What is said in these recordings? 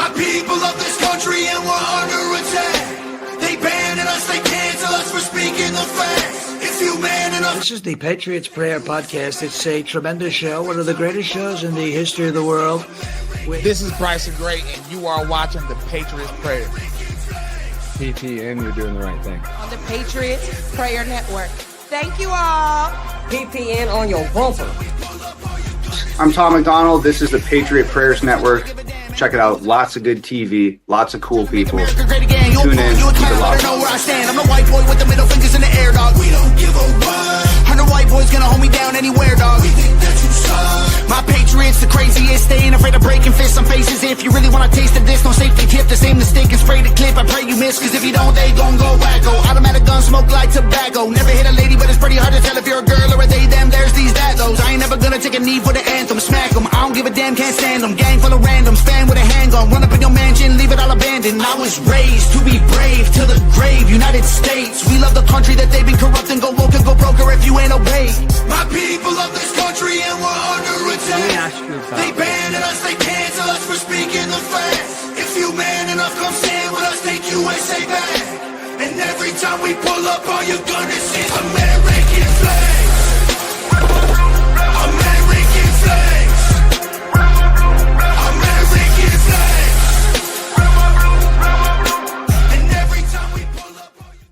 My people of this country and we're under attack. They banning us, they cancel us for speaking the facts. If you man enough. This is the Patriots Prayer Podcast. It's a tremendous show, one of the greatest shows in the history of the world. This is Bryson Gray, and you are watching the Patriots Prayer. PPN, you're doing the right thing. On the Patriots Prayer Network. Thank you all. PPN on your bumper. I'm Tom McDonald. This is the Patriot Prayers Network. Check it out. Lots of good TV. Lots of cool people. Tune in. Keep it locked. I'm the white boy with the middle fingers in the air, dog. We don't give a what. 100 white boys gonna hold me down anywhere, dog. We think that you suck. My Patriots the craziest. They ain't afraid of breaking fists on faces. If you really wanna taste of this, no safety tip. The same mistake and spray the clip. I pray you miss, cause if you don't, they gon' go wacko. Automatic gun smoke like tobacco. Never hit a lady, but it's pretty hard to tell if you're a girl or a they, them. There's these, that, those. I ain't never gonna take a knee for the anthem. Smack them. I don't give a damn, can't stand them. Gang full of randoms. Fan with a handgun. Run up in your mansion, leave it all abandoned. I was raised to be brave to the grave. United States, we love the country that they've been corrupting. Go woke and go broker if you ain't obey. My people of this country and we're under attack. They banning us, they cancel us for speaking the facts. If you man enough, come stand with us, take USA back. And every time we pull up, all you're gonna see is American flags. American flags. American flags. And every time we pull up, all you...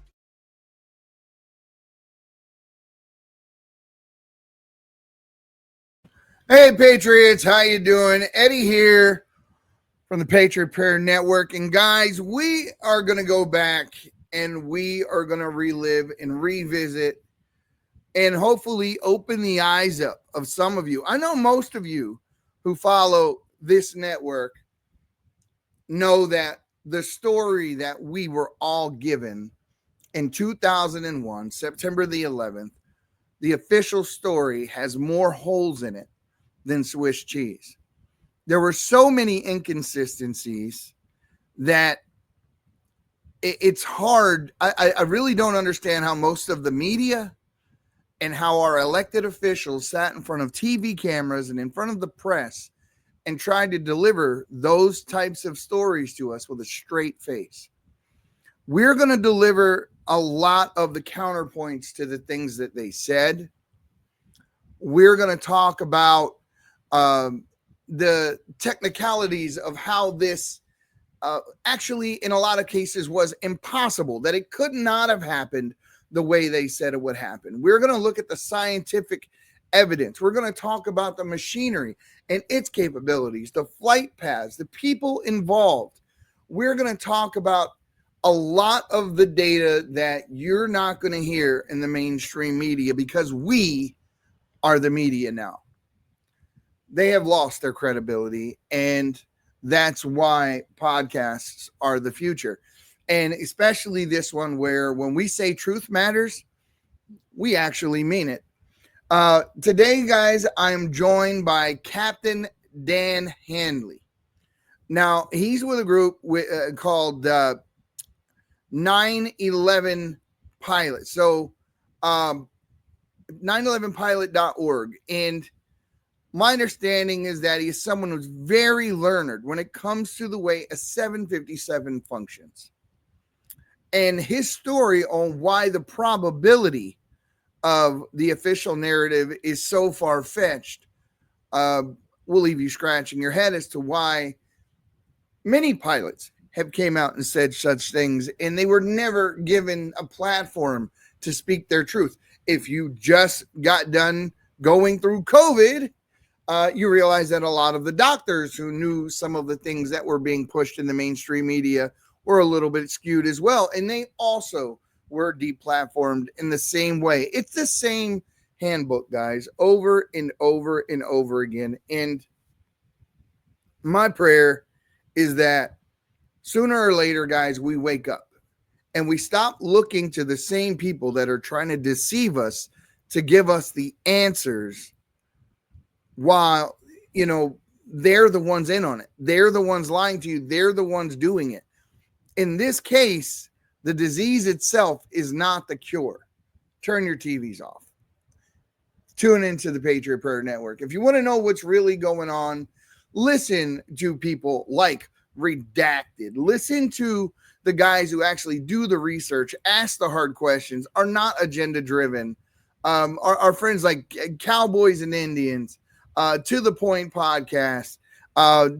Hey Patriots, how you doing? Eddie here from the Patriot Prayer Network. And guys, we are going to go back and we are going to relive and revisit and hopefully open the eyes up of some of you. I know most of you who follow this network know that the story that we were all given in 2001, September the 11th, the official story has more holes in it than Swiss cheese. There were so many inconsistencies that it's hard. I really don't understand how most of the media and how our elected officials sat in front of TV cameras and in front of the press and tried to deliver those types of stories to us with a straight face. We're going to deliver a lot of the counterpoints to the things that they said. We're going to talk about the technicalities of how this actually in a lot of cases was impossible, that it could not have happened the way they said it would happen. We're going to look at the scientific evidence. We're going to talk about the machinery and its capabilities, the flight paths, the people involved. We're going to talk about a lot of the data that you're not going to hear in the mainstream media because we are the media now. They have lost their credibility, and that's why podcasts are the future. And especially this one where when we say truth matters, we actually mean it. Today, guys, I'm joined by Captain Dan Hanley. Now, he's with a group called 9/11 Pilot. So 911pilot.org. And my understanding is that he's someone who's very learned when it comes to the way a 757 functions. And his story on why the probability of the official narrative is so far-fetched will leave you scratching your head as to why many pilots have came out and said such things, and they were never given a platform to speak their truth. If you just got done going through COVID, you realize that a lot of the doctors who knew some of the things that were being pushed in the mainstream media were a little bit skewed as well. And they also were deplatformed in the same way. It's the same handbook, guys, over and over and over again. And my prayer is that sooner or later, guys, we wake up and we stop looking to the same people that are trying to deceive us to give us the answers while, you know, they're the ones in on it. They're the ones lying to you. They're the ones doing it. In this case, the disease itself is not the cure. Turn your TVs off. Tune into the Patriot Prayer Network. If you want to know what's really going on, listen to people like redacted. Listen to the guys who actually do the research, ask the hard questions, are not agenda driven. Our friends like Cowboys and Indians, To the Point podcast,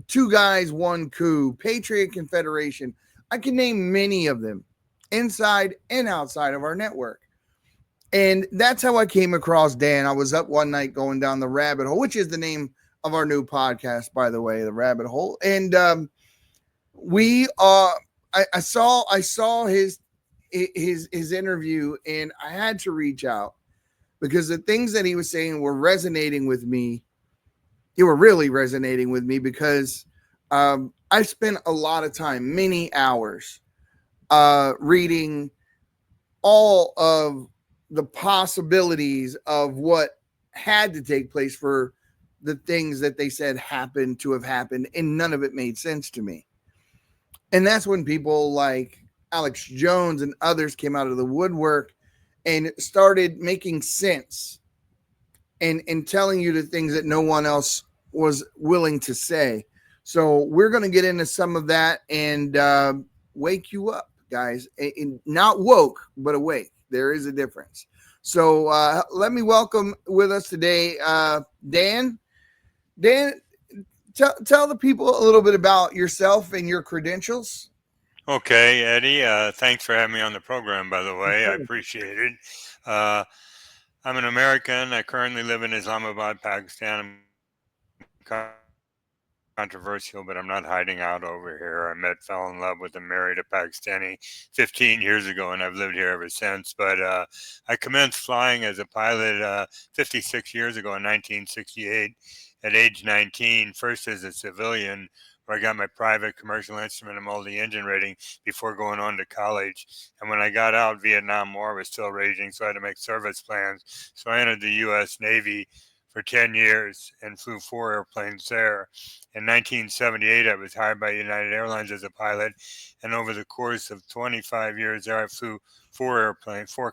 Two Guys, One Coup, Patriot Confederation. I can name many of them inside and outside of our network. And that's how I came across Dan. I was up one night going down the rabbit hole, which is the name of our new podcast, by the way, The Rabbit Hole. And I saw his interview, and I had to reach out because the things that he was saying were resonating with me. They were really resonating with me because I spent a lot of time, many hours, reading all of the possibilities of what had to take place for the things that they said happened to have happened, and none of it made sense to me. And that's when people like Alex Jones and others came out of the woodwork and started making sense and telling you the things that no one else was willing to say. So we're going to get into some of that and wake you up, guys. And not woke, but awake. There is a difference. So let me welcome with us today, Dan. Dan, tell the people a little bit about yourself and your credentials. Okay, Eddie. Thanks for having me on the program, by the way. I appreciate it. I'm an American. I currently live in Islamabad, Pakistan. I'm controversial, but I'm not hiding out over here. I fell in love with and married a Pakistani 15 years ago, and I've lived here ever since. But I commenced flying as a pilot 56 years ago in 1968 at age 19, first as a civilian, where I got my private commercial instrument and multi-engine rating before going on to college. And when I got out, Vietnam War was still raging, so I had to make service plans. So I entered the U.S. Navy for 10 years and flew 4 airplanes there. In 1978, I was hired by United Airlines as a pilot, and over the course of 25 years there, I flew 4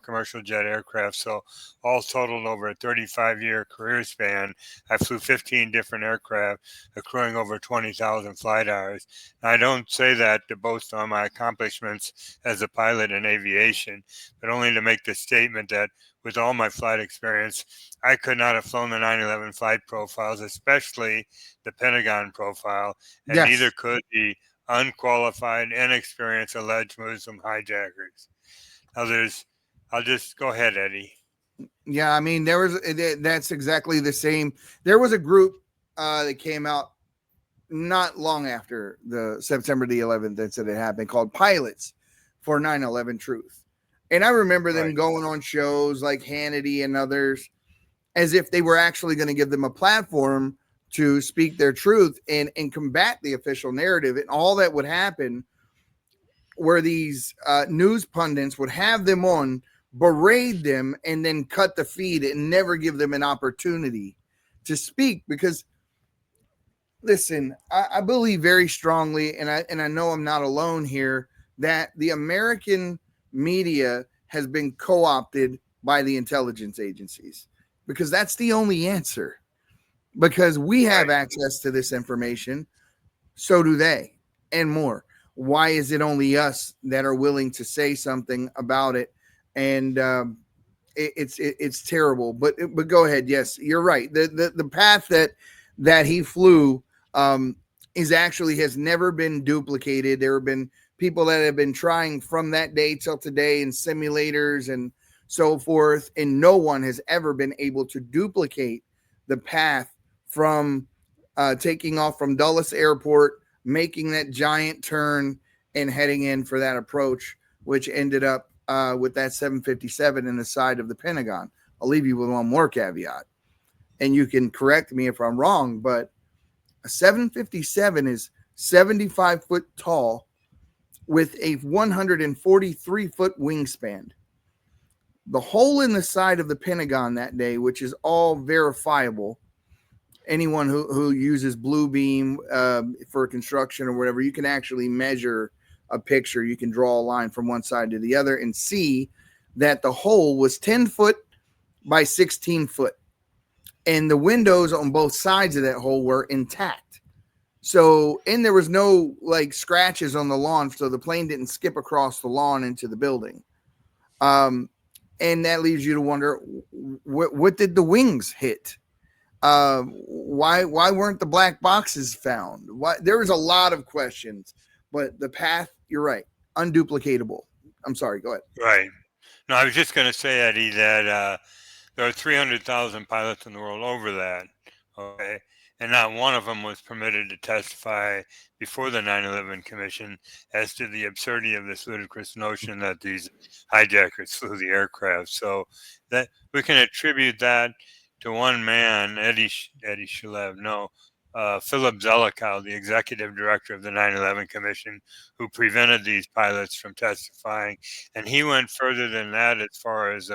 commercial jet aircraft. So all totaled over a 35-year career span, I flew 15 different aircraft, accruing over 20,000 flight hours. Now, I don't say that to boast on my accomplishments as a pilot in aviation, but only to make the statement that with all my flight experience, I could not have flown the 9/11 flight profiles, especially the Pentagon profile, and Yes. neither could the unqualified, inexperienced alleged Muslim hijackers. Now, I'll just go ahead, Eddie. Yeah, I mean, that's exactly the same. There was a group that came out not long after the September the 11th that said it happened, called Pilots for 9/11 Truth. And I remember them going on shows like Hannity and others as if they were actually going to give them a platform to speak their truth and combat the official narrative. And all that would happen where these news pundits would have them on, berate them, and then cut the feed and never give them an opportunity to speak. Because, listen, I believe very strongly, and I know I'm not alone here, that the American media has been co-opted by the intelligence agencies, because that's the only answer. Because we have access to this information, so do they, and more. Why is it only us that are willing to say something about it? And it's terrible. But go ahead. Yes, you're right. The path that he flew has never been duplicated. There have been people that have been trying from that day till today in simulators and so forth, and no one has ever been able to duplicate the path from taking off from Dulles Airport, making that giant turn, and heading in for that approach, which ended up with that 757 in the side of the Pentagon. I'll leave you with one more caveat, and you can correct me if I'm wrong, but a 757 is 75 foot tall with a 143-foot wingspan. The hole in the side of the Pentagon that day, which is all verifiable, anyone who uses Blue Beam for construction or whatever, you can actually measure a picture. You can draw a line from one side to the other and see that the hole was 10 foot by 16 foot. And the windows on both sides of that hole were intact. So, and there was no like scratches on the lawn, so the plane didn't skip across the lawn into the building. Um, and that leaves you to wonder, what did the wings hit? Why weren't the black boxes found? Why there was a lot of questions, but the path, you're right, unduplicatable. I'm sorry, go ahead. Right. No, I was just going to say, Eddie, that there are 300,000 pilots in the world over that. Okay. And not one of them was permitted to testify before the 9/11 Commission as to the absurdity of this ludicrous notion that these hijackers flew the aircraft. So that we can attribute that to one man, Eddie Shalev, no, Philip Zelikow, the executive director of the 9/11 Commission, who prevented these pilots from testifying. And he went further than that as far as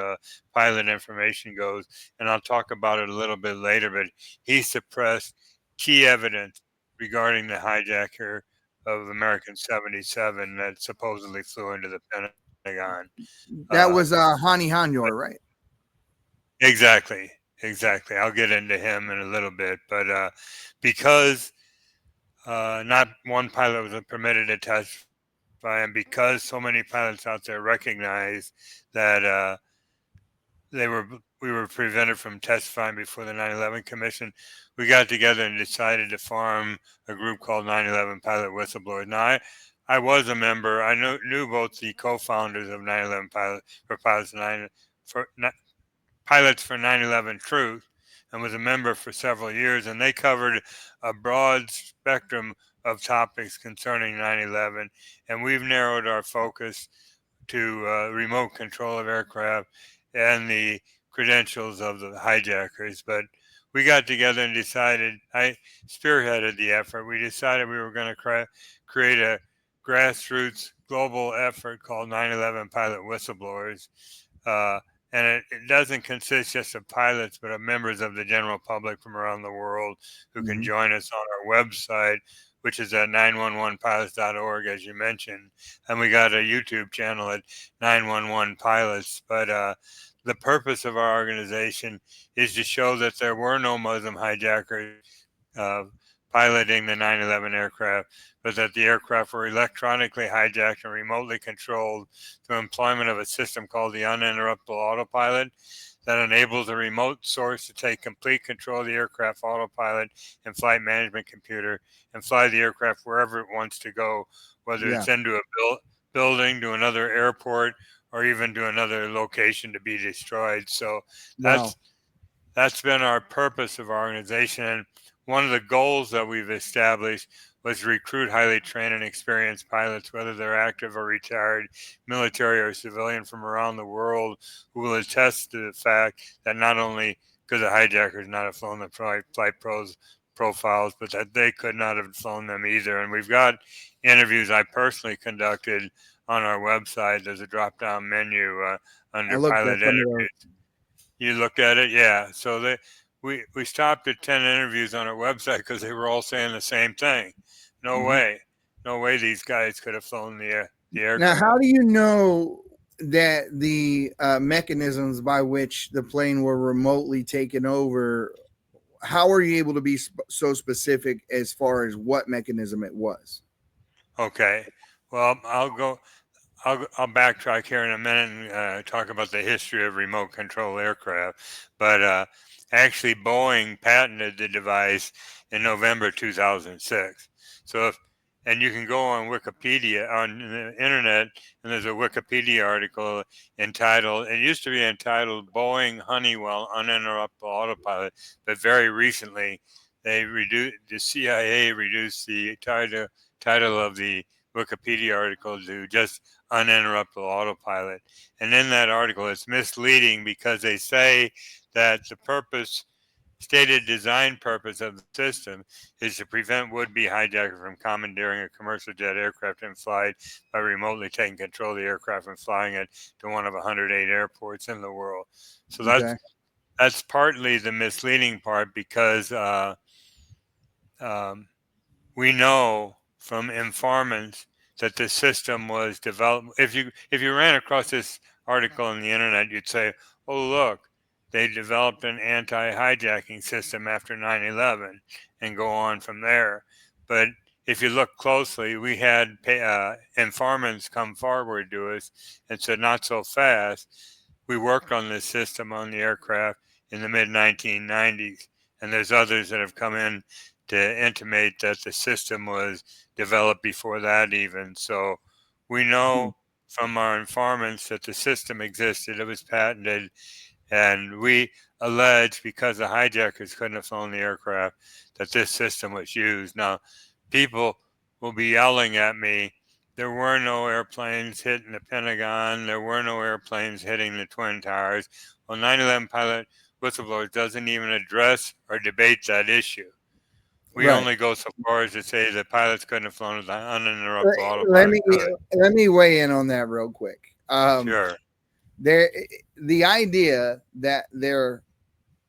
pilot information goes. And I'll talk about it a little bit later, but he suppressed key evidence regarding the hijacker of American 77 that supposedly flew into the Pentagon. That was Hani Hanyor, right? Exactly. Exactly. I'll get into him in a little bit, but because not one pilot was permitted to testify, and because so many pilots out there recognize that we were prevented from testifying before the 9/11 Commission, we got together and decided to form a group called 9/11 Pilot Whistleblowers. Now, I was a member. I knew both the co-founders of 9/11 Pilots for 9/11 Truth, and was a member for several years, and they covered a broad spectrum of topics concerning 9/11, and we've narrowed our focus to remote control of aircraft and the credentials of the hijackers. But we got together and decided, I spearheaded the effort. We decided we were going to create a grassroots global effort called 9/11 Pilot Whistleblowers. And it doesn't consist just of pilots, but of members of the general public from around the world who can join us on our website, which is at 911pilots.org, as you mentioned. And we got a YouTube channel at 911 Pilots. But the purpose of our organization is to show that there were no Muslim hijackers piloting the 9/11 aircraft, but that the aircraft were electronically hijacked and remotely controlled through employment of a system called the uninterruptible autopilot that enables a remote source to take complete control of the aircraft autopilot and flight management computer and fly the aircraft wherever it wants to go, whether it's into a building, to another airport, or even to another location to be destroyed. So that's been our purpose of our organization. And one of the goals that we've established was to recruit highly trained and experienced pilots, whether they're active or retired, military or civilian, from around the world, who will attest to the fact that not only could the hijackers not have flown the flight profiles, but that they could not have flown them either. And we've got interviews I personally conducted on our website. There's a drop-down menu under pilot interviews. You looked at it, yeah. So we stopped at 10 interviews on our website because they were all saying the same thing. No way these guys could have flown the aircraft. Now, how do you know that the mechanisms by which the plane were remotely taken over? How are you able to be so specific as far as what mechanism it was? Okay, well, I'll backtrack here in a minute and talk about the history of remote control aircraft. But actually, Boeing patented the device in November 2006. And you can go on Wikipedia, on the internet, and there's a Wikipedia article entitled, it used to be entitled Boeing Honeywell Uninterruptible Autopilot, but very recently the CIA reduced the title of the Wikipedia article to just uninterruptible autopilot. And in that article, it's misleading because they say that the stated design purpose of the system is to prevent would-be hijackers from commandeering a commercial jet aircraft in flight by remotely taking control of the aircraft and flying it to one of 108 airports in the world. So that's partly the misleading part, because we know from informants that the system was developed. If you ran across this article on the internet, you'd say, "Oh, look, they developed an anti-hijacking system after 9/11," and go on from there. But if you look closely, we had informants come forward to us and said, not so fast. We worked on this system on the aircraft in the mid 1990s, and there's others that have come in to intimate that the system was developed before that even. So we know from our informants that the system existed, it was patented, and we allege because the hijackers couldn't have flown the aircraft that this system was used. Now, people will be yelling at me, there were no airplanes hitting the Pentagon, there were no airplanes hitting the Twin Towers. Well, 9/11 pilot whistleblower doesn't even address or debate that issue. We only go so far as to say the pilots couldn't have flown with uninterrupted autopilot. Let me weigh in on that real quick. Sure. The idea that there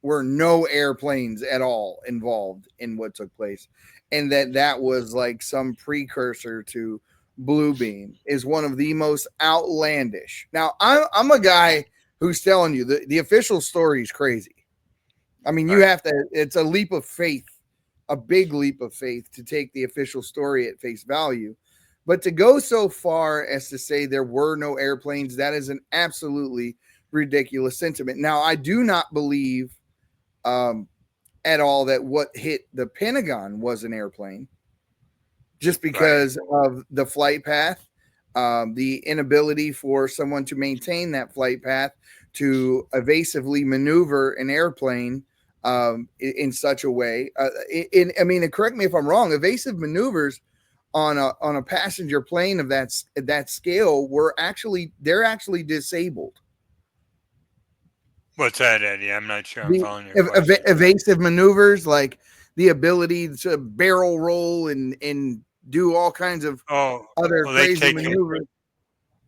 were no airplanes at all involved in what took place, and that was like some precursor to Bluebeam, is one of the most outlandish. Now, I'm a guy who's telling you the official story is crazy. I mean, you have to. It's a leap of faith, a big leap of faith, to take the official story at face value. But to go so far as to say there were no airplanes, that is an absolutely ridiculous sentiment. Now, I do not believe at all that what hit the Pentagon was an airplane, just because of the flight path, the inability for someone to maintain that flight path, to evasively maneuver an airplane in such a way. I mean, correct me if I'm wrong, evasive maneuvers on a passenger plane of that scale they're actually disabled. What's that, Eddie? I'm not sure I'm following your question. Evasive maneuvers, like the ability to barrel roll and do all kinds of other crazy maneuvers.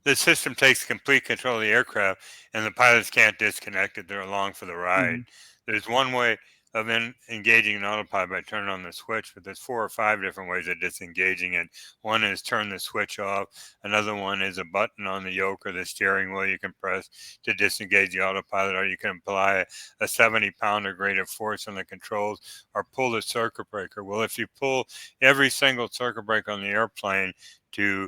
The system takes complete control of the aircraft, and the pilots can't disconnect it. They're along for the ride. There's one way of engaging an autopilot by turning on the switch, but there's 4 or 5 different ways of disengaging it. One is turn the switch off. Another one is a button on the yoke or the steering wheel you can press to disengage the autopilot, or you can apply a 70-pound or greater force on the controls, or pull the circuit breaker. Well, if you pull every single circuit breaker on the airplane to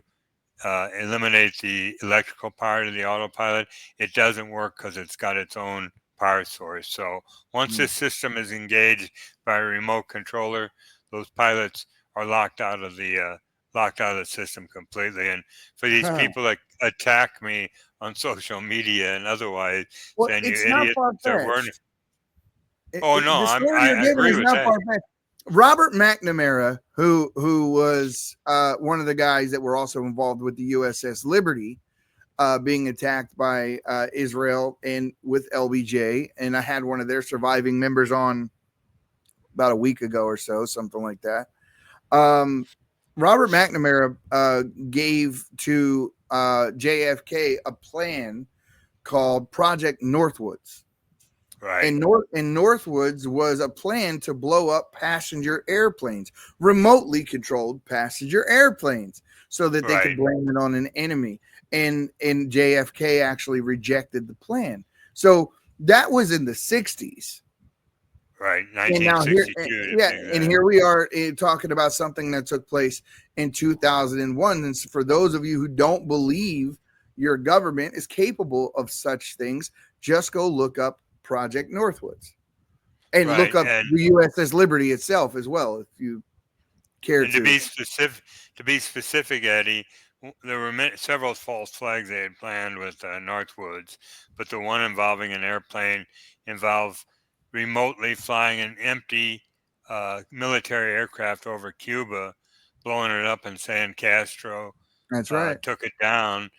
eliminate the electrical power to the autopilot, it doesn't work because it's got its own power source. So once this system is engaged by a remote controller, those pilots are locked out of the system completely. And for these people that attack me on social media and otherwise, saying you idiots, there weren't. Oh no, I agree with that. Robert McNamara, who was one of the guys that were also involved with the USS Liberty, being attacked by Israel and with LBJ, and I had one of their surviving members on about a week ago or so, something like that. Robert McNamara gave to JFK a plan called Project Northwoods. Right. And Northwoods was a plan to blow up passenger airplanes, remotely controlled passenger airplanes, so that they could blame it on an enemy. And JFK actually rejected the plan. So that was in the 60s. Right, 1962. And here we are talking about something that took place in 2001. And for those of you who don't believe your government is capable of such things, just go look up Project Northwoods and look up the USS Liberty itself as well, if you care to. To be specific, Eddie, there were several false flags they had planned with Northwoods, but the one involving an airplane involved remotely flying an empty military aircraft over Cuba, blowing it up and saying Castro took it down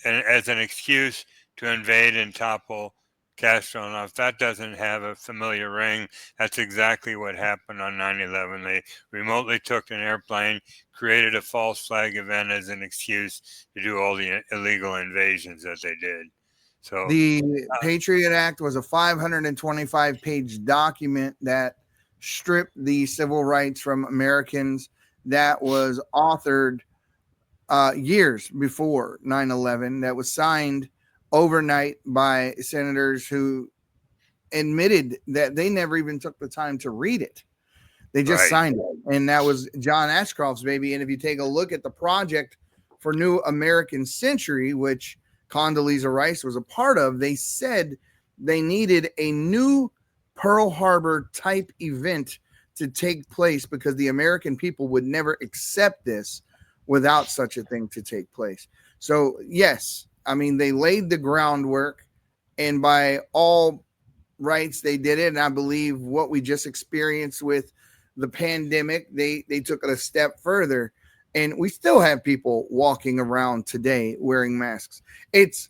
as an excuse to invade and topple Castro. Now, if that doesn't have a familiar ring, that's exactly what happened on 9/11. They remotely took an airplane, created a false flag event as an excuse to do all the illegal invasions that they did. So the Patriot Act was a 525-page document that stripped the civil rights from Americans, that was authored years before 9/11, that was signed overnight by senators who admitted that they never even took the time to read it. They just Right. signed it, and that was John Ashcroft's baby. And if you take a look at the project for New American Century, which Condoleezza Rice was a part of, they said they needed a new Pearl Harbor type event to take place because the American people would never accept this without such a thing to take place. So, yes, I mean, they laid the groundwork, and by all rights, they did it. And I believe what we just experienced with the pandemic, they took it a step further. And we still have people walking around today wearing masks. It's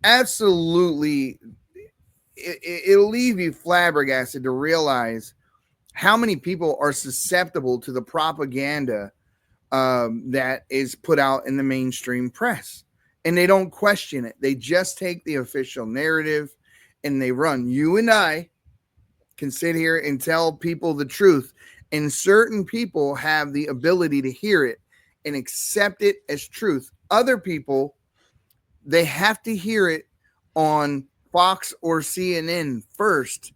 absolutely, it'll leave you flabbergasted to realize how many people are susceptible to the propaganda that is put out in the mainstream press. And they don't question it. They just take the official narrative and they run. You and I can sit here and tell people the truth, and certain people have the ability to hear it and accept it as truth. Other people, they have to hear it on Fox or CNN first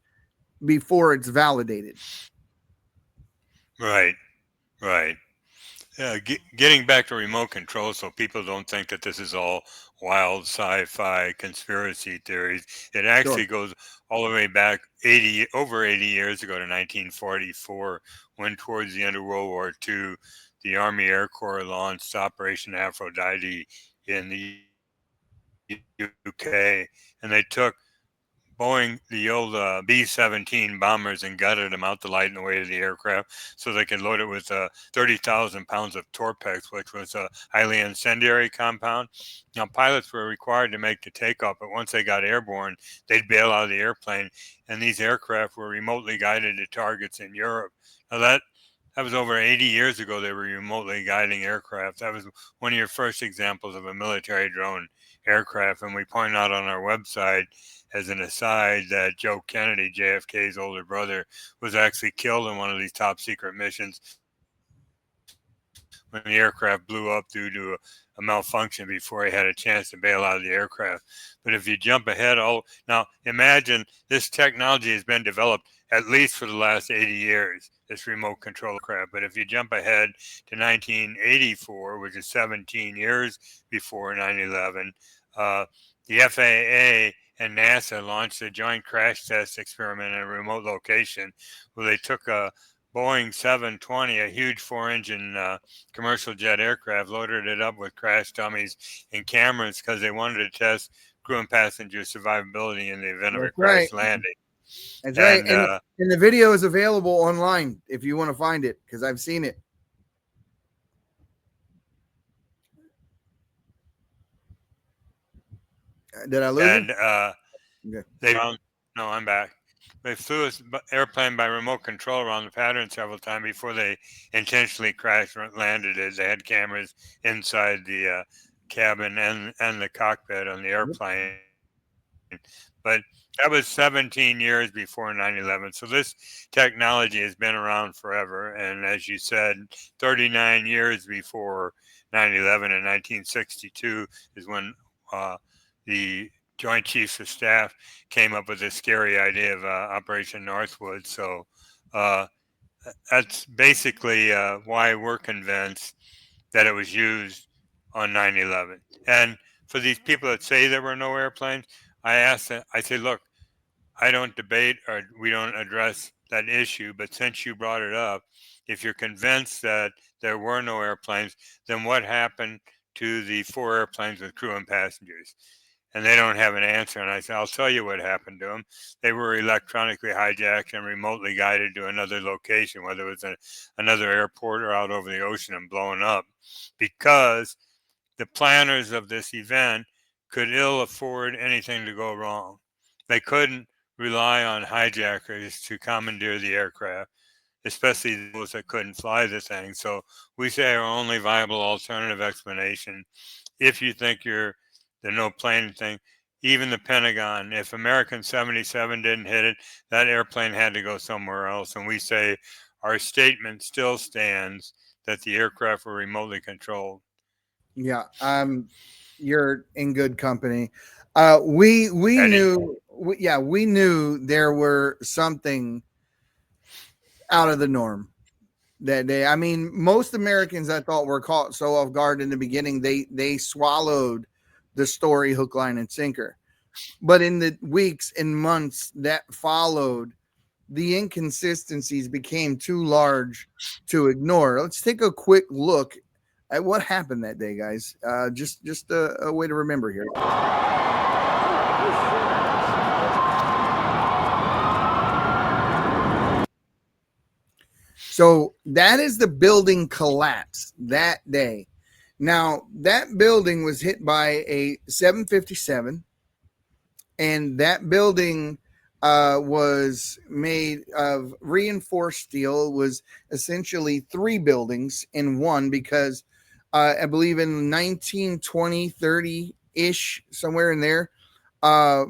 before it's validated. Right. Right. Getting back to remote control, so people don't think that this is all wild sci-fi conspiracy theories. It actually goes all the way back over 80 years ago to 1944, when towards the end of World War II, the Army Air Corps launched Operation Aphrodite in the UK, and they took Boeing, the old B-17 bombers, and gutted them out to lighten the way of the aircraft so they could load it with 30,000 pounds of Torpex, which was a highly incendiary compound. Now, pilots were required to make the takeoff, but once they got airborne, they'd bail out of the airplane, and these aircraft were remotely guided to targets in Europe. Now, that was over 80 years ago. They were remotely guiding aircraft. That was one of your first examples of a military drone aircraft, and we point out on our website, as an aside, that Joe Kennedy, JFK's older brother, was actually killed in one of these top secret missions when the aircraft blew up due to a malfunction before he had a chance to bail out of the aircraft. But if you jump ahead, now imagine this technology has been developed at least for the last 80 years, this remote control aircraft. But if you jump ahead to 1984, which is 17 years before 9/11, the FAA and NASA launched a joint crash test experiment in a remote location where they took a Boeing 720, a huge 4-engine commercial jet aircraft, loaded it up with crash dummies and cameras because they wanted to test crew and passenger survivability in the event of a crash landing. That's right. And the video is available online if you want to find it, because I've seen it. Did I lose it? No, I'm back. They flew an airplane by remote control around the pattern several times before they intentionally crashed and landed it. They had cameras inside the cabin and the cockpit on the airplane. But that was 17 years before 9/11. So this technology has been around forever. And as you said, 39 years before 9/11 in 1962 is when the Joint Chiefs of Staff came up with this scary idea of Operation Northwood. So that's basically why we're convinced that it was used on 9/11. And for these people that say there were no airplanes, I say, look, I don't debate or we don't address that issue, but since you brought it up, if you're convinced that there were no airplanes, then what happened to the 4 airplanes with crew and passengers? And they don't have an answer. And I said, I'll tell you what happened to them. They were electronically hijacked and remotely guided to another location, whether it was another airport or out over the ocean, and blown up, because the planners of this event could ill afford anything to go wrong. They couldn't rely on hijackers to commandeer the aircraft, especially those that couldn't fly the thing. So we say our only viable alternative explanation, if you think the no plane thing, even the Pentagon, if American 77 didn't hit it, that airplane had to go somewhere else. And we say our statement still stands that the aircraft were remotely controlled. Yeah, you're in good company. We knew, we knew there were something. out of the norm that day. I mean, most Americans I thought were caught so off guard in the beginning, they swallowed the story hook, line, and sinker. But in the weeks and months that followed, the inconsistencies became too large to ignore. Let's take a quick look at what happened that day, guys. Just a way to remember here. So that is the building collapse that day. Now, that building was hit by a 757, and that building was made of reinforced steel. It was essentially 3 buildings in one because I believe in 1920, 30-ish, somewhere in there, a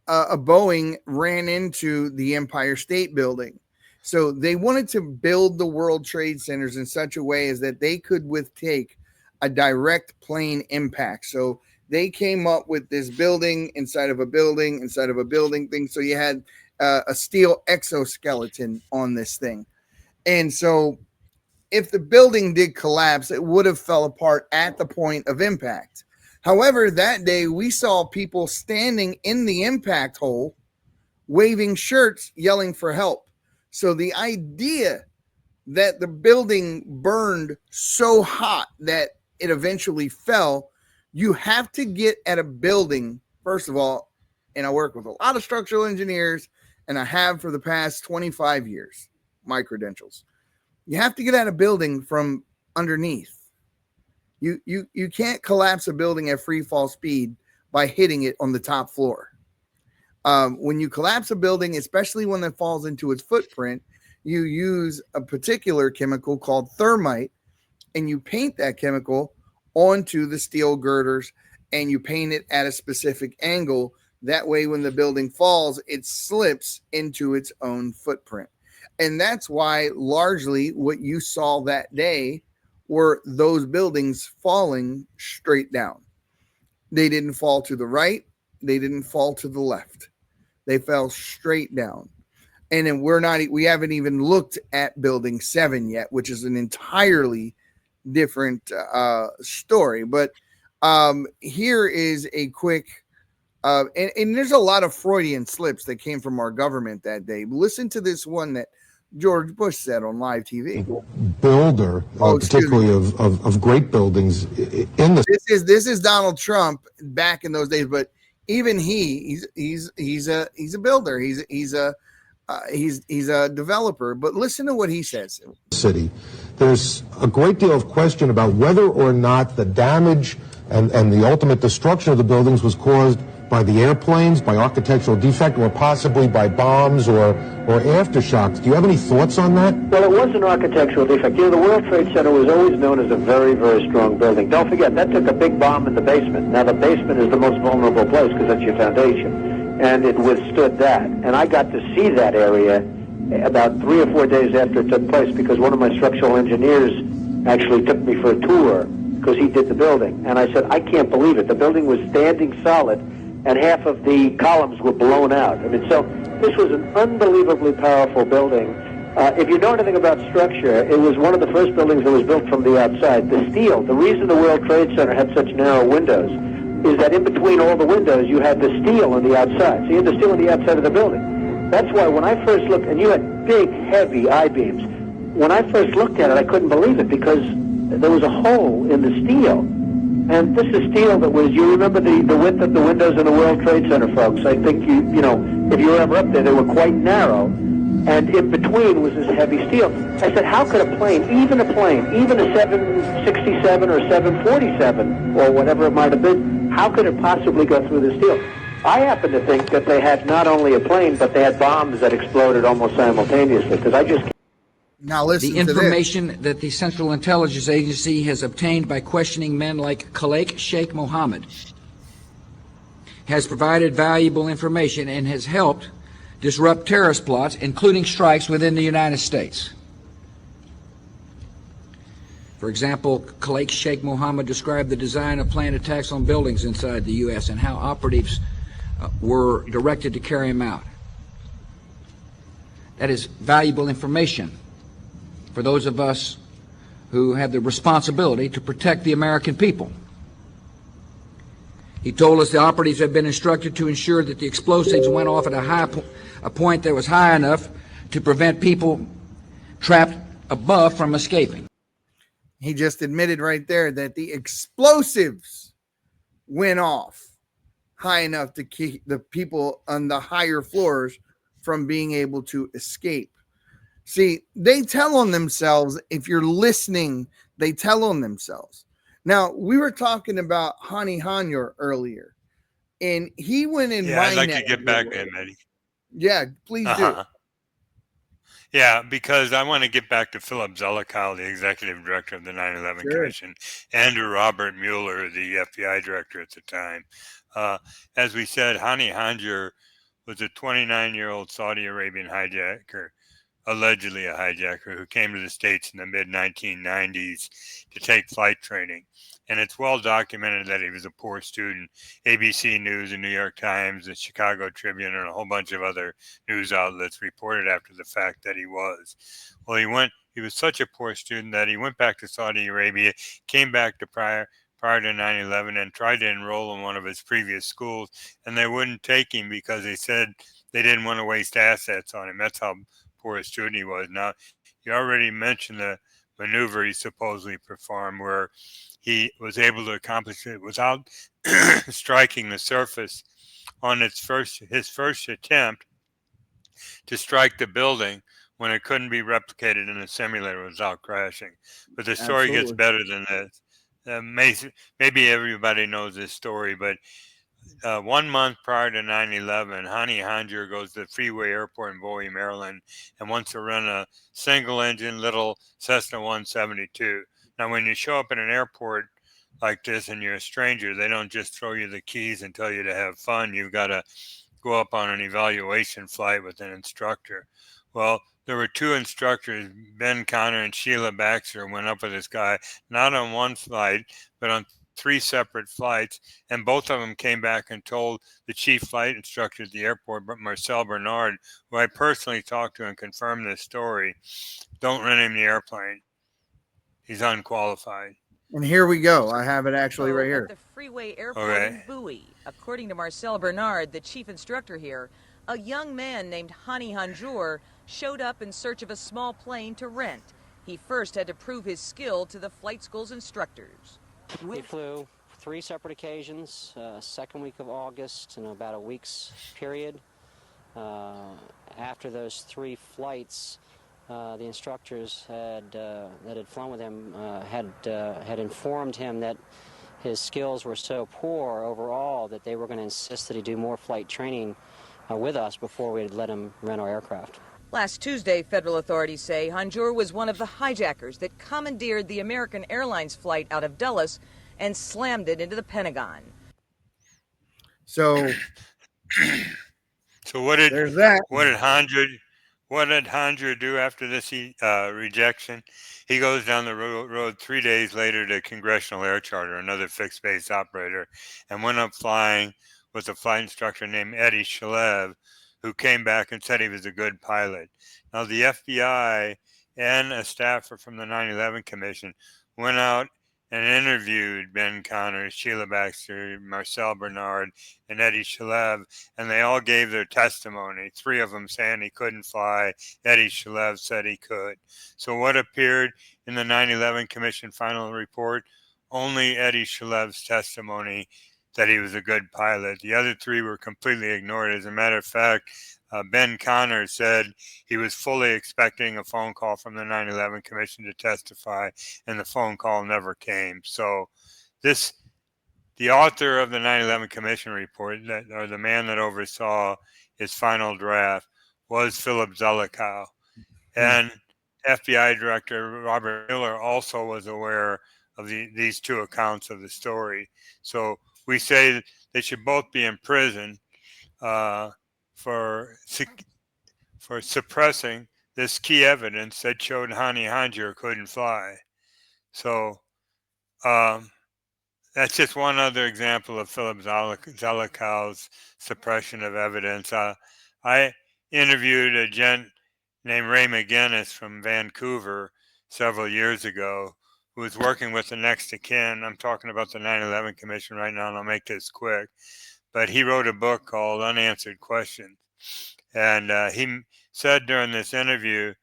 Boeing ran into the Empire State Building. So they wanted to build the World Trade Centers in such a way as that they could withtake a direct plane impact. So they came up with this building inside of a building inside of a building thing. So you had a steel exoskeleton on this thing. And so if the building did collapse, it would have fell apart at the point of impact. However, that day we saw people standing in the impact hole, waving shirts, yelling for help. So the idea that the building burned so hot that it eventually fell, you have to get at a building, first of all, and I work with a lot of structural engineers, and I have for the past 25 years, my credentials. You have to get at a building from underneath. You can't collapse a building at free fall speed by hitting it on the top floor. When you collapse a building, especially when it falls into its footprint, you use a particular chemical called thermite, and you paint that chemical onto the steel girders, and you paint it at a specific angle. That way, when the building falls, it slips into its own footprint. And that's why largely what you saw that day were those buildings falling straight down. They didn't fall to the right. They didn't fall to the left. They fell straight down. And then we haven't even looked at building 7 yet, which is an entirely different story. But here is a quick, and there's a lot of Freudian slips that came from our government that day. Listen to this one that George Bush said on live TV. Builder, particularly of great buildings in the. This is Donald Trump back in those days, but even he's a builder. He's a developer. But listen to what he says. City, there's a great deal of question about whether or not the damage and the ultimate destruction of the buildings was caused by the airplanes, by architectural defect, or possibly by bombs or aftershocks. Do you have any thoughts on that? Well, it was an architectural defect. You know, the World Trade Center was always known as a very, very strong building. Don't forget, that took a big bomb in the basement. Now, the basement is the most vulnerable place because that's your foundation. And it withstood that. And I got to see that area about 3 or 4 days after it took place because one of my structural engineers actually took me for a tour because he did the building. And I said, I can't believe it. The building was standing solid, and half of the columns were blown out. I mean, so this was an unbelievably powerful building. If you know anything about structure, it was one of the first buildings that was built from the outside. The steel, the reason the World Trade Center had such narrow windows is that in between all the windows, you had the steel on the outside. So you had the steel on the outside of the building. That's why when I first looked, and you had big, heavy I-beams, when I first looked at it, I couldn't believe it because there was a hole in the steel. And this is steel that was, you remember the width of the windows in the World Trade Center, folks. I think, you know, if you were ever up there, they were quite narrow. And in between was this heavy steel. I said, how could a plane, even a 767 or 747, or whatever it might have been, how could it possibly go through the steel? I happen to think that they had not only a plane, but they had bombs that exploded almost simultaneously, because I just... Now listen the information that the Central Intelligence Agency has obtained by questioning men like Khalek Sheikh Mohammed has provided valuable information and has helped disrupt terrorist plots, including strikes within the United States. For example, Khalek Sheikh Mohammed described the design of planned attacks on buildings inside the U.S. and how operatives were directed to carry them out. That is valuable information for those of us who have the responsibility to protect the American people. He told us the operatives had been instructed to ensure that the explosives went off at a point that was high enough to prevent people trapped above from escaping. He just admitted right there that the explosives went off high enough to keep the people on the higher floors from being able to escape. See, they tell on themselves. If you're listening, they tell on themselves. Now, we were talking about Hani Hanyor earlier, and he went in. Yeah, I'd like to get back to him, Eddie. Yeah, please do. Yeah, because I want to get back to Philip Zelikow, the executive director of the 9/11 Commission, and to Robert Mueller, the FBI director at the time. As we said, Hani Hanjour was a 29-year-old Saudi Arabian hijacker, allegedly a hijacker, who came to the States in the mid-1990s to take flight training. And it's well documented that he was a poor student. ABC News, the New York Times, the Chicago Tribune, and a whole bunch of other news outlets reported after the fact that he was. Well, he was such a poor student that he went back to Saudi Arabia, came back to prior to 9/11 and tried to enroll in one of his previous schools, and they wouldn't take him because they said they didn't want to waste assets on him. That's how poor a student he was. Now, you already mentioned the maneuver he supposedly performed where he was able to accomplish it without striking the surface on his first attempt to strike the building when it couldn't be replicated in a simulator without crashing. But the story gets better than this. Maybe everybody knows this story, but 1 month prior to 9/11, Hani Hanjour goes to the Freeway Airport in Bowie, Maryland, and wants to run a single-engine little Cessna 172. Now, when you show up in an airport like this and you're a stranger, they don't just throw you the keys and tell you to have fun. You've got to go up on an evaluation flight with an instructor. Well, there were two instructors, Ben Connor and Sheila Baxter, went up with this guy, not on one flight, but on 3 separate flights, and both of them came back and told the chief flight instructor at the airport, Marcel Bernard, who I personally talked to and confirmed this story, don't rent him the airplane. He's unqualified. And here we go. I have it actually right here. At the Freeway Airport in Bowie. According to Marcel Bernard, the chief instructor here, a young man named Hani Hanjour showed up in search of a small plane to rent. He first had to prove his skill to the flight school's instructors. He flew 3 separate occasions, second week of August, in about a week's period. After those 3 flights, the instructors that had flown with him had informed him that his skills were so poor overall that they were going to insist that he do more flight training with us before we'd let him rent our aircraft. Last Tuesday, federal authorities say Hanjour was one of the hijackers that commandeered the American Airlines flight out of Dulles and slammed it into the Pentagon. So what did What did Hanjour do after this rejection? He goes down the road 3 days later to Congressional Air Charter, another fixed base operator, and went up flying with a flight instructor named Eddie Shalev, who came back and said he was a good pilot. Now, the FBI and a staffer from the 9/11 Commission went out and interviewed Ben Connor, Sheila Baxter, Marcel Bernard, and Eddie Shalev, and they all gave their testimony. 3 of them saying he couldn't fly. Eddie Shalev said he could. So what appeared in the 9/11 Commission final report? Only Eddie Shalev's testimony that he was a good pilot. The other 3 were completely ignored. As a matter of fact, Ben Connor said he was fully expecting a phone call from the 9/11 Commission to testify, and the phone call never came. So the author of the 9/11 Commission report, or the man that oversaw his final draft, was Philip Zelikow. And FBI Director Robert Mueller also was aware of these 2 accounts of the story. So we say they should both be in prison for suppressing this key evidence that showed Hani Hanjour couldn't fly. So that's just one other example of Philip Zelikow's suppression of evidence. I interviewed a gent named Ray McGinnis from Vancouver several years ago, who was working with the next of kin. I'm talking about the 9/11 Commission right now, and I'll make this quick. But he wrote a book called Unanswered Questions. And he said during this interview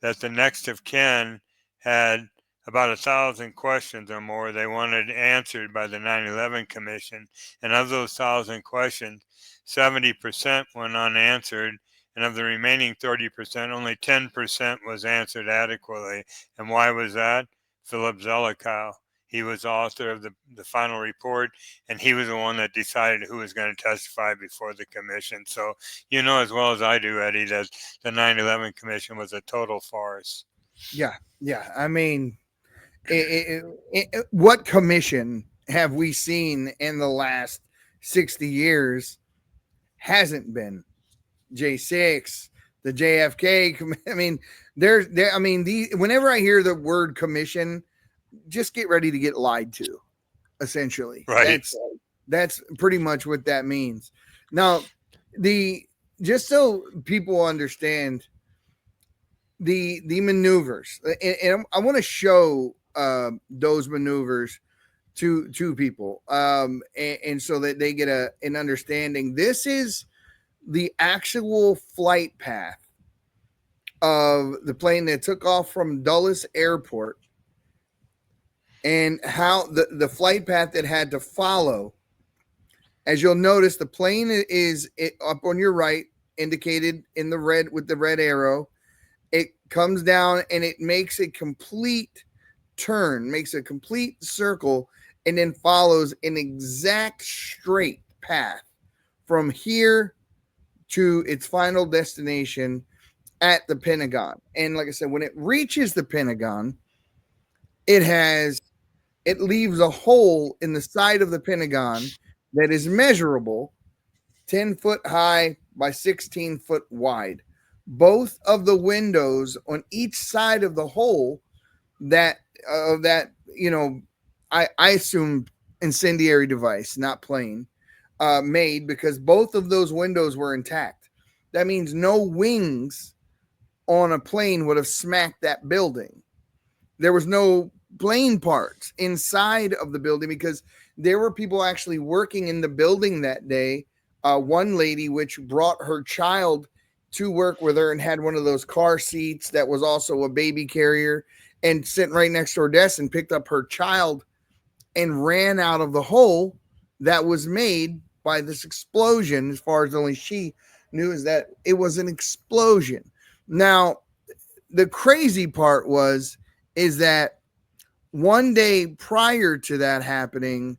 that the next of kin had about 1,000 questions or more they wanted answered by the 9/11 Commission. And of those 1,000 questions, 70% went unanswered. And of the remaining 30%, only 10% was answered adequately. And why was that? Philip Zelikow. He was author of the final report, and he was the one that decided who was going to testify before the commission. So you know as well as I do, Eddie, that the 9/11 Commission was a total farce. Yeah. I mean, what commission have we seen in the last 60 years? Hasn't been J6, the JFK. I mean, whenever I hear the word commission, just get ready to get lied to, essentially. Right. That's pretty much what that means. Now, just so people understand the maneuvers, and I want to show those maneuvers to people, and so that they get an understanding. This is the actual flight path of the plane that took off from Dulles Airport, and how the flight path that had to follow. As you'll notice, the plane is up on your right, indicated in the red with the red arrow. It comes down and it makes a complete turn, makes a complete circle, and then follows an exact straight path from here to its final destination at the Pentagon. And like I said, when it reaches the Pentagon, it leaves a hole in the side of the Pentagon that is measurable, 10 foot high by 16 foot wide. Both of the windows on each side of the hole I assume incendiary device, not plane, made, because both of those windows were intact. That means no wings on a plane would have smacked that building. There was no plane parts inside of the building because there were people actually working in the building that day. One lady, which brought her child to work with her and had one of those car seats that was also a baby carrier, and sitting right next to her desk, and picked up her child and ran out of the hole that was made by this explosion. As far as only she knew, is that it was an explosion. Now, the crazy part is that one day prior to that happening,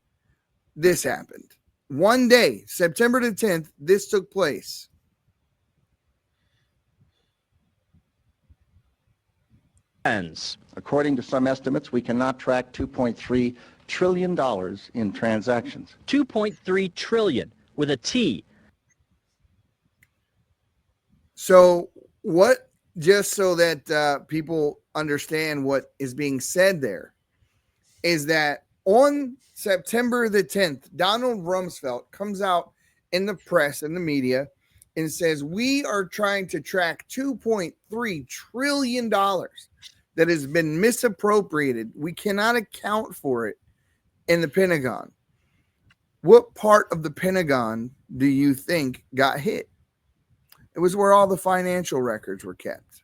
this happened. One day, September the 10th, this took place. According to some estimates, we cannot track $2.3 trillion in transactions. 2.3 trillion with a T. So what, just so that people understand what is being said there, is that on September the 10th, Donald Rumsfeld comes out in the press and the media and says, we are trying to track $2.3 trillion that has been misappropriated. We cannot account for it in the Pentagon. What part of the Pentagon do you think got hit? It was where all the financial records were kept.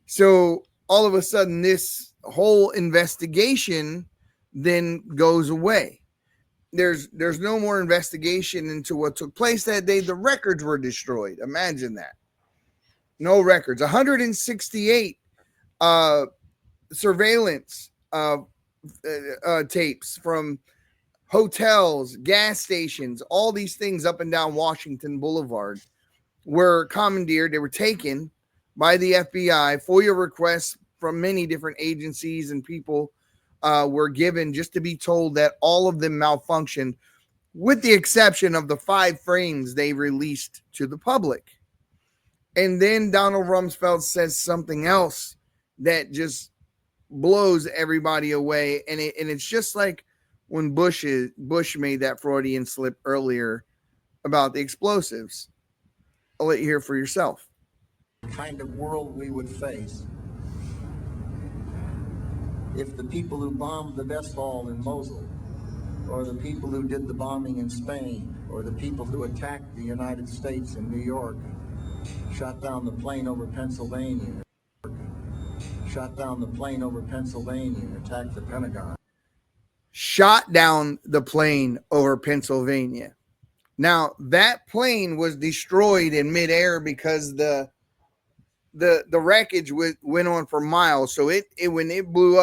So all of a sudden, this whole investigation then goes away. There's no more investigation into what took place that day. The records were destroyed. Imagine that. No records. 168 surveillance tapes from hotels, gas stations, all these things up and down Washington Boulevard were commandeered. They were taken by the FBI. FOIA requests from many different agencies and people were given just to be told that all of them malfunctioned, with the exception of the 5 frames they released to the public. And then Donald Rumsfeld says something else that just blows everybody away. And it's just like when Bush made that Freudian slip earlier about the explosives. I'll let you hear for yourself. kind of world we would face if the people who bombed the Vestfall in Mosul, or the people who did the bombing in Spain, or the people who attacked the United States in New York, shot down the plane over Pennsylvania, attacked the Pentagon. Shot down the plane over Pennsylvania. Now, that plane was destroyed in midair because the wreckage went on for miles. So when it blew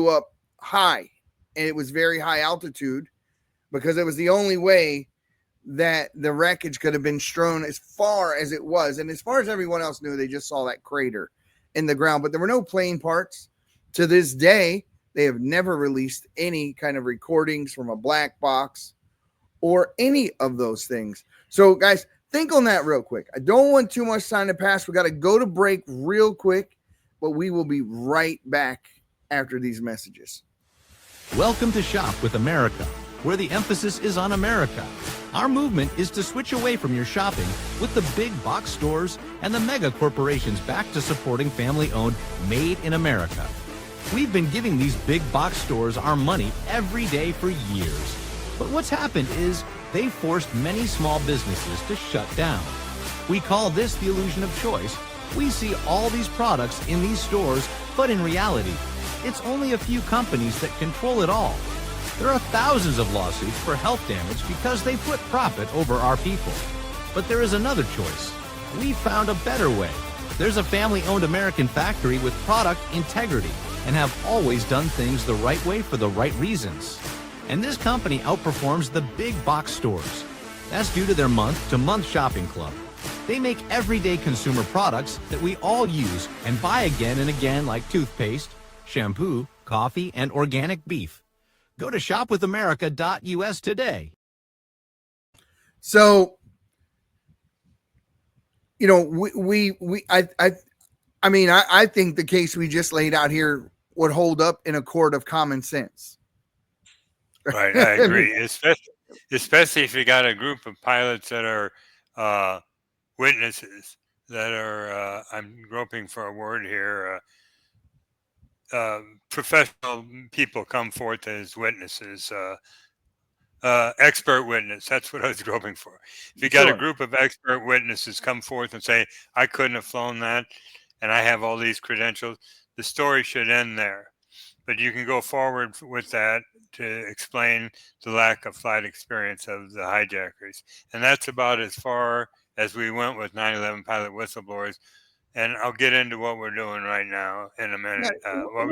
up high, and it was very high altitude because it was the only way that the wreckage could have been strewn as far as it was. And as far as everyone else knew, they just saw that crater in the ground, but there were no plane parts. To this day, they have never released any kind of recordings from a black box or any of those things. So guys, think on that real quick. I don't want too much time to pass. We got to go to break real quick, but we will be right back after these messages. Welcome to Shop with America, where the emphasis is on America. Our movement is to switch away from your shopping with the big box stores and the mega corporations back to supporting family-owned, made in America. We've been giving these big box stores our money every day for years. But what's happened is they've forced many small businesses to shut down. We call this the illusion of choice. We see all these products in these stores, but in reality, it's only a few companies that control it all. There are thousands of lawsuits for health damage because they put profit over our people. But there is another choice. We found a better way. There's a family-owned American factory with product integrity and have always done things the right way for the right reasons. And this company outperforms the big box stores. That's due to their month-to-month shopping club. They make everyday consumer products that we all use and buy again and again, like toothpaste, shampoo, coffee, and organic beef. Go to shopwithamerica.us today. So, you know, I think the case we just laid out here would hold up in a court of common sense. Right, I agree. Especially if you got a group of pilots that are witnesses, that are, I'm groping for a word here, professional people come forth as witnesses, expert witness. That's what I was groping for. If you got a group of expert witnesses come forth and say, I couldn't have flown that, and I have all these credentials, the story should end there. But you can go forward with that to explain the lack of flight experience of the hijackers. And that's about as far as we went with 9/11 pilot whistleblowers. And I'll get into what we're doing right now in a minute. What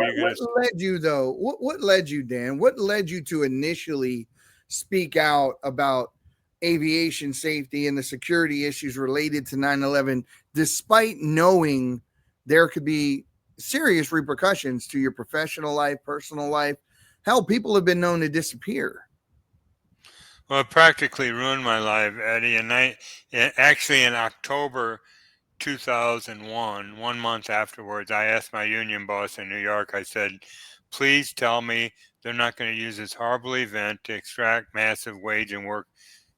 led you, though? What led you, Dan? What led you to initially speak out about aviation safety and the security issues related to 9/11, despite knowing there could be serious repercussions to your professional life, personal life? Hell, people have been known to disappear. Well, it practically ruined my life, Eddie. And actually, in October 2001, 1 month afterwards, I asked my union boss in New York, I said, please tell me they're not going to use this horrible event to extract massive wage and work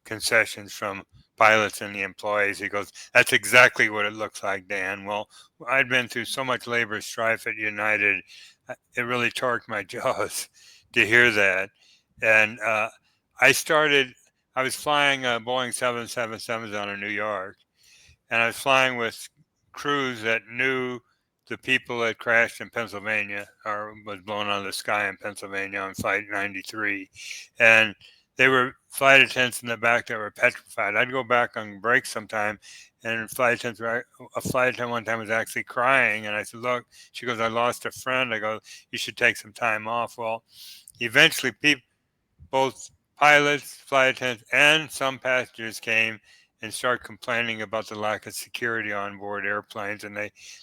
concessions from pilots and the employees. He goes, that's exactly what it looks like, Dan. Well, I'd been through so much labor strife at United, it really torqued my jaws to hear that. And I was flying Boeing 777s out of New York. And I was flying with crews that knew the people that crashed in Pennsylvania or was blown out of the sky in Pennsylvania on Flight 93. And they were flight attendants in the back that were petrified. I'd go back on break sometime, and a flight attendant one time was actually crying. And I said, look, she goes, I lost a friend. I go, you should take some time off. Well, eventually both pilots, flight attendants, and some passengers came and start complaining about the lack of security on board airplanes. And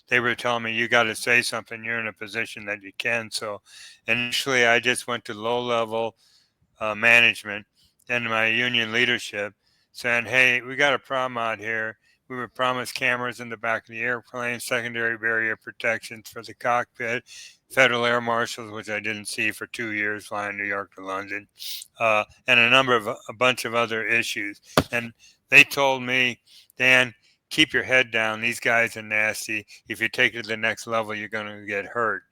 they were telling me, you got to say something. You're in a position that you can. So initially, I just went to low-level management and my union leadership saying, hey, we got a problem out here. We were promised cameras in the back of the airplane, secondary barrier protections for the cockpit, federal air marshals, which I didn't see for 2 years flying New York to London, and a bunch of other issues. And they told me, Dan, keep your head down. These guys are nasty. If you take it to the next level, you're going to get hurt.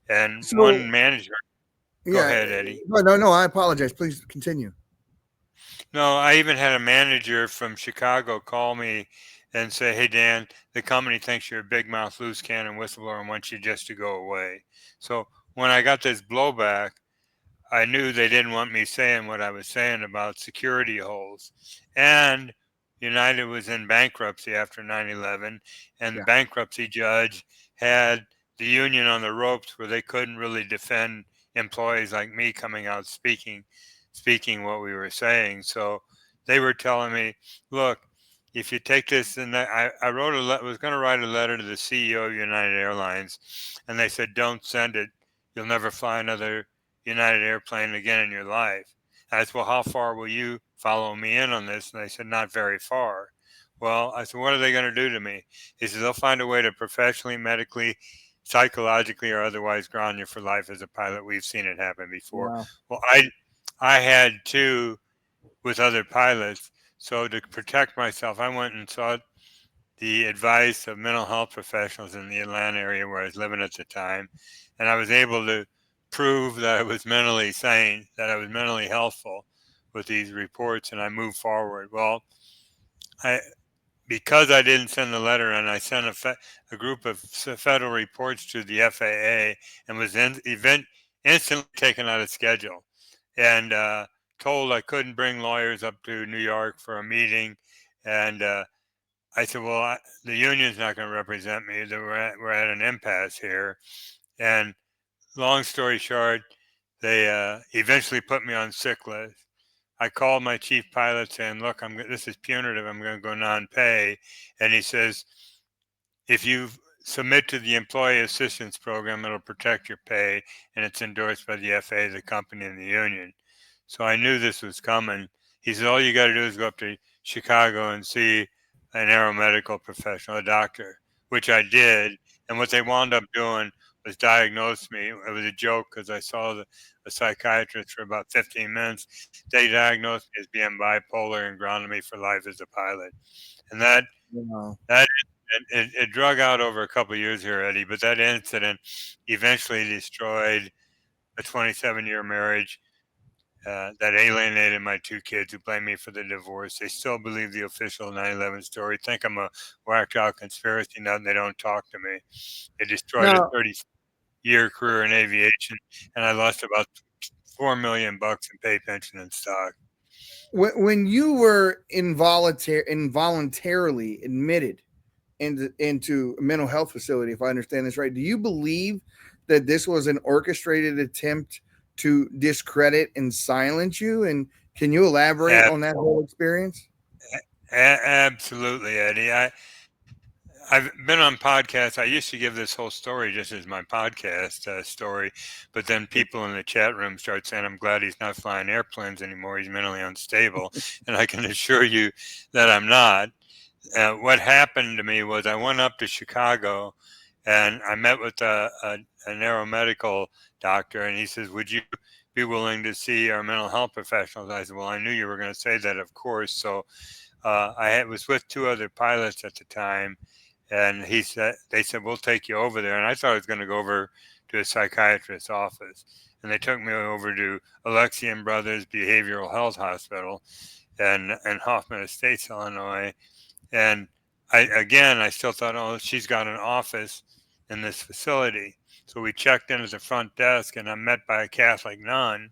And So, one manager, go yeah, ahead, Eddie. no, I apologize. Please continue. No, I even had a manager from Chicago call me and say, "Hey, Dan, the company thinks you're a big mouth, loose cannon whistleblower and wants you just to go away." So when I got this blowback, I knew they didn't want me saying what I was saying about security holes. And United was in bankruptcy after 9/11, and the Yeah. bankruptcy judge had the union on the ropes where they couldn't really defend employees like me coming out speaking what we were saying. So they were telling me, look, if you take this, and I wrote was going to write a letter to the CEO of United Airlines, and they said, don't send it. You'll never fly another United airplane again in your life. I said, well, how far will you follow me in on this? And they said, not very far. Well, I said, what are they going to do to me? He said, they'll find a way to professionally, medically, psychologically, or otherwise ground you for life as a pilot. We've seen it happen before. Wow. Well, I had two with other pilots. So to protect myself, I went and sought the advice of mental health professionals in the Atlanta area where I was living at the time. And I was able to prove that I was mentally sane, that I was mentally healthful with these reports, and I moved forward. Well, because I didn't send the letter and I sent a group of federal reports to the FAA and was instantly taken out of schedule and told I couldn't bring lawyers up to New York for a meeting. And I said, well, the union's not going to represent me. We're at an impasse here. And long story short, they eventually put me on sick list. I called my chief pilot saying, look, this is punitive. I'm going to go non-pay. And he says, if you submit to the employee assistance program, it'll protect your pay. And it's endorsed by the FAA, the company, and the union. So I knew this was coming. He said, all you got to do is go up to Chicago and see an aeromedical professional, a doctor, which I did. And what they wound up doing was diagnose me. It was a joke because I saw a psychiatrist for about 15 minutes. They diagnosed me as being bipolar and grounded me for life as a pilot. And that it drug out over a couple of years here, Eddie. But that incident eventually destroyed a 27-year marriage. That alienated my two kids who blame me for the divorce. They still believe the official 9/11 story, think I'm a whacked out conspiracy nut, and they don't talk to me. It destroyed a 30-year career in aviation, and I lost about $4 million in pay, pension, and stock. When you were involuntarily admitted into a mental health facility, if I understand this right, do you believe that this was an orchestrated attempt to discredit and silence you? And can you elaborate on that whole experience? Absolutely, Eddie. I've been on podcasts. I used to give this whole story just as my podcast story, but then people in the chat room start saying, I'm glad he's not flying airplanes anymore. He's mentally unstable. And I can assure you that I'm not. What happened to me was I went up to Chicago and I met with an aeromedical doctor, and he says, would you be willing to see our mental health professionals? I said, well, I knew you were going to say that, of course. So I was with two other pilots at the time, and they said, we'll take you over there. And I thought I was going to go over to a psychiatrist's office. And they took me over to Alexian Brothers Behavioral Health Hospital in Hoffman Estates, Illinois. And I still thought, oh, she's got an office in this facility. So we checked in at the front desk, and I'm met by a Catholic nun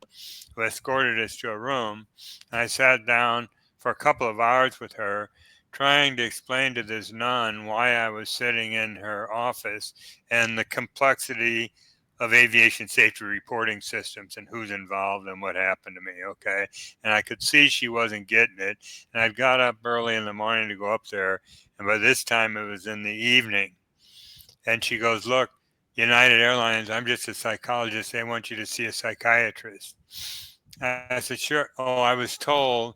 who escorted us to a room. And I sat down for a couple of hours with her, trying to explain to this nun why I was sitting in her office and the complexity of aviation safety reporting systems and who's involved and what happened to me. Okay. And I could see she wasn't getting it. And I got up early in the morning to go up there. And by this time it was in the evening. And she goes, look, United Airlines, I'm just a psychologist. They want you to see a psychiatrist. I said, sure. Oh, I was told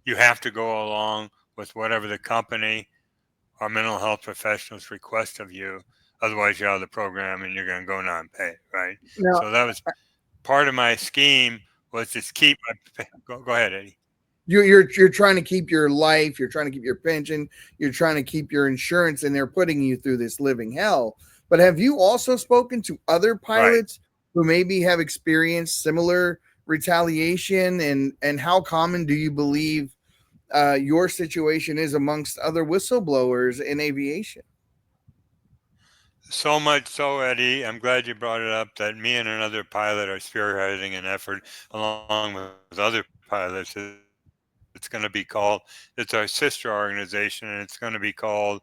you have to go along with whatever the company or mental health professionals request of you. Otherwise, you're out of the program and you're going to go non-pay, right? Now, so that was part of my scheme was to keep my. Go ahead, Eddie. You're trying to keep your life, you're trying to keep your pension, you're trying to keep your insurance, and they're putting you through this living hell. But have you also spoken to other pilots who maybe have experienced similar retaliation, and how common do you believe your situation is amongst other whistleblowers in aviation? So much so, Eddie, I'm glad you brought it up that me and another pilot are spearheading an effort along with other pilots. It's going to be called, it's our sister organization, and it's going to be called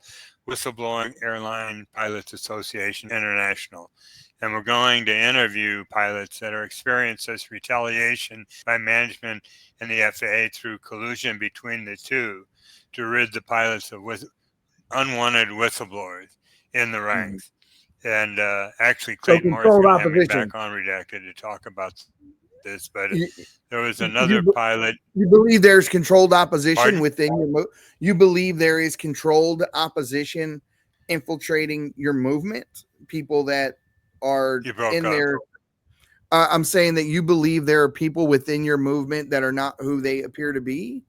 Whistleblowing Airline Pilots Association International. And we're going to interview pilots that are experiencing this retaliation by management and the FAA through collusion between the two to rid the pilots of unwanted whistleblowers in the ranks. And actually, So Clayton Moore is controlled going to have me opposition. back on Redacted to talk about this. But You, there was another pilot. You believe there's controlled opposition Pardon? within your you believe there is controlled opposition infiltrating your movement? People that are You broke in up. there. I'm saying that you believe there are people within your movement that are not who they appear to be,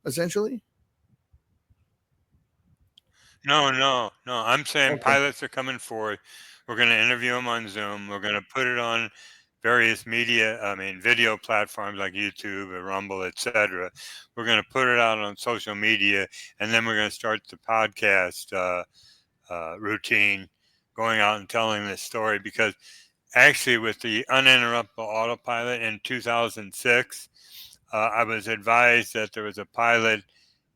essentially. No. I'm saying Okay. pilots are coming forward. We're going to interview them on Zoom. We're going to put it on various video platforms like YouTube or Rumble, etc. We're going to put it out on social media, and then we're going to start the podcast routine, going out and telling this story. Because actually, with the uninterruptible autopilot in 2006, I was advised that there was a pilot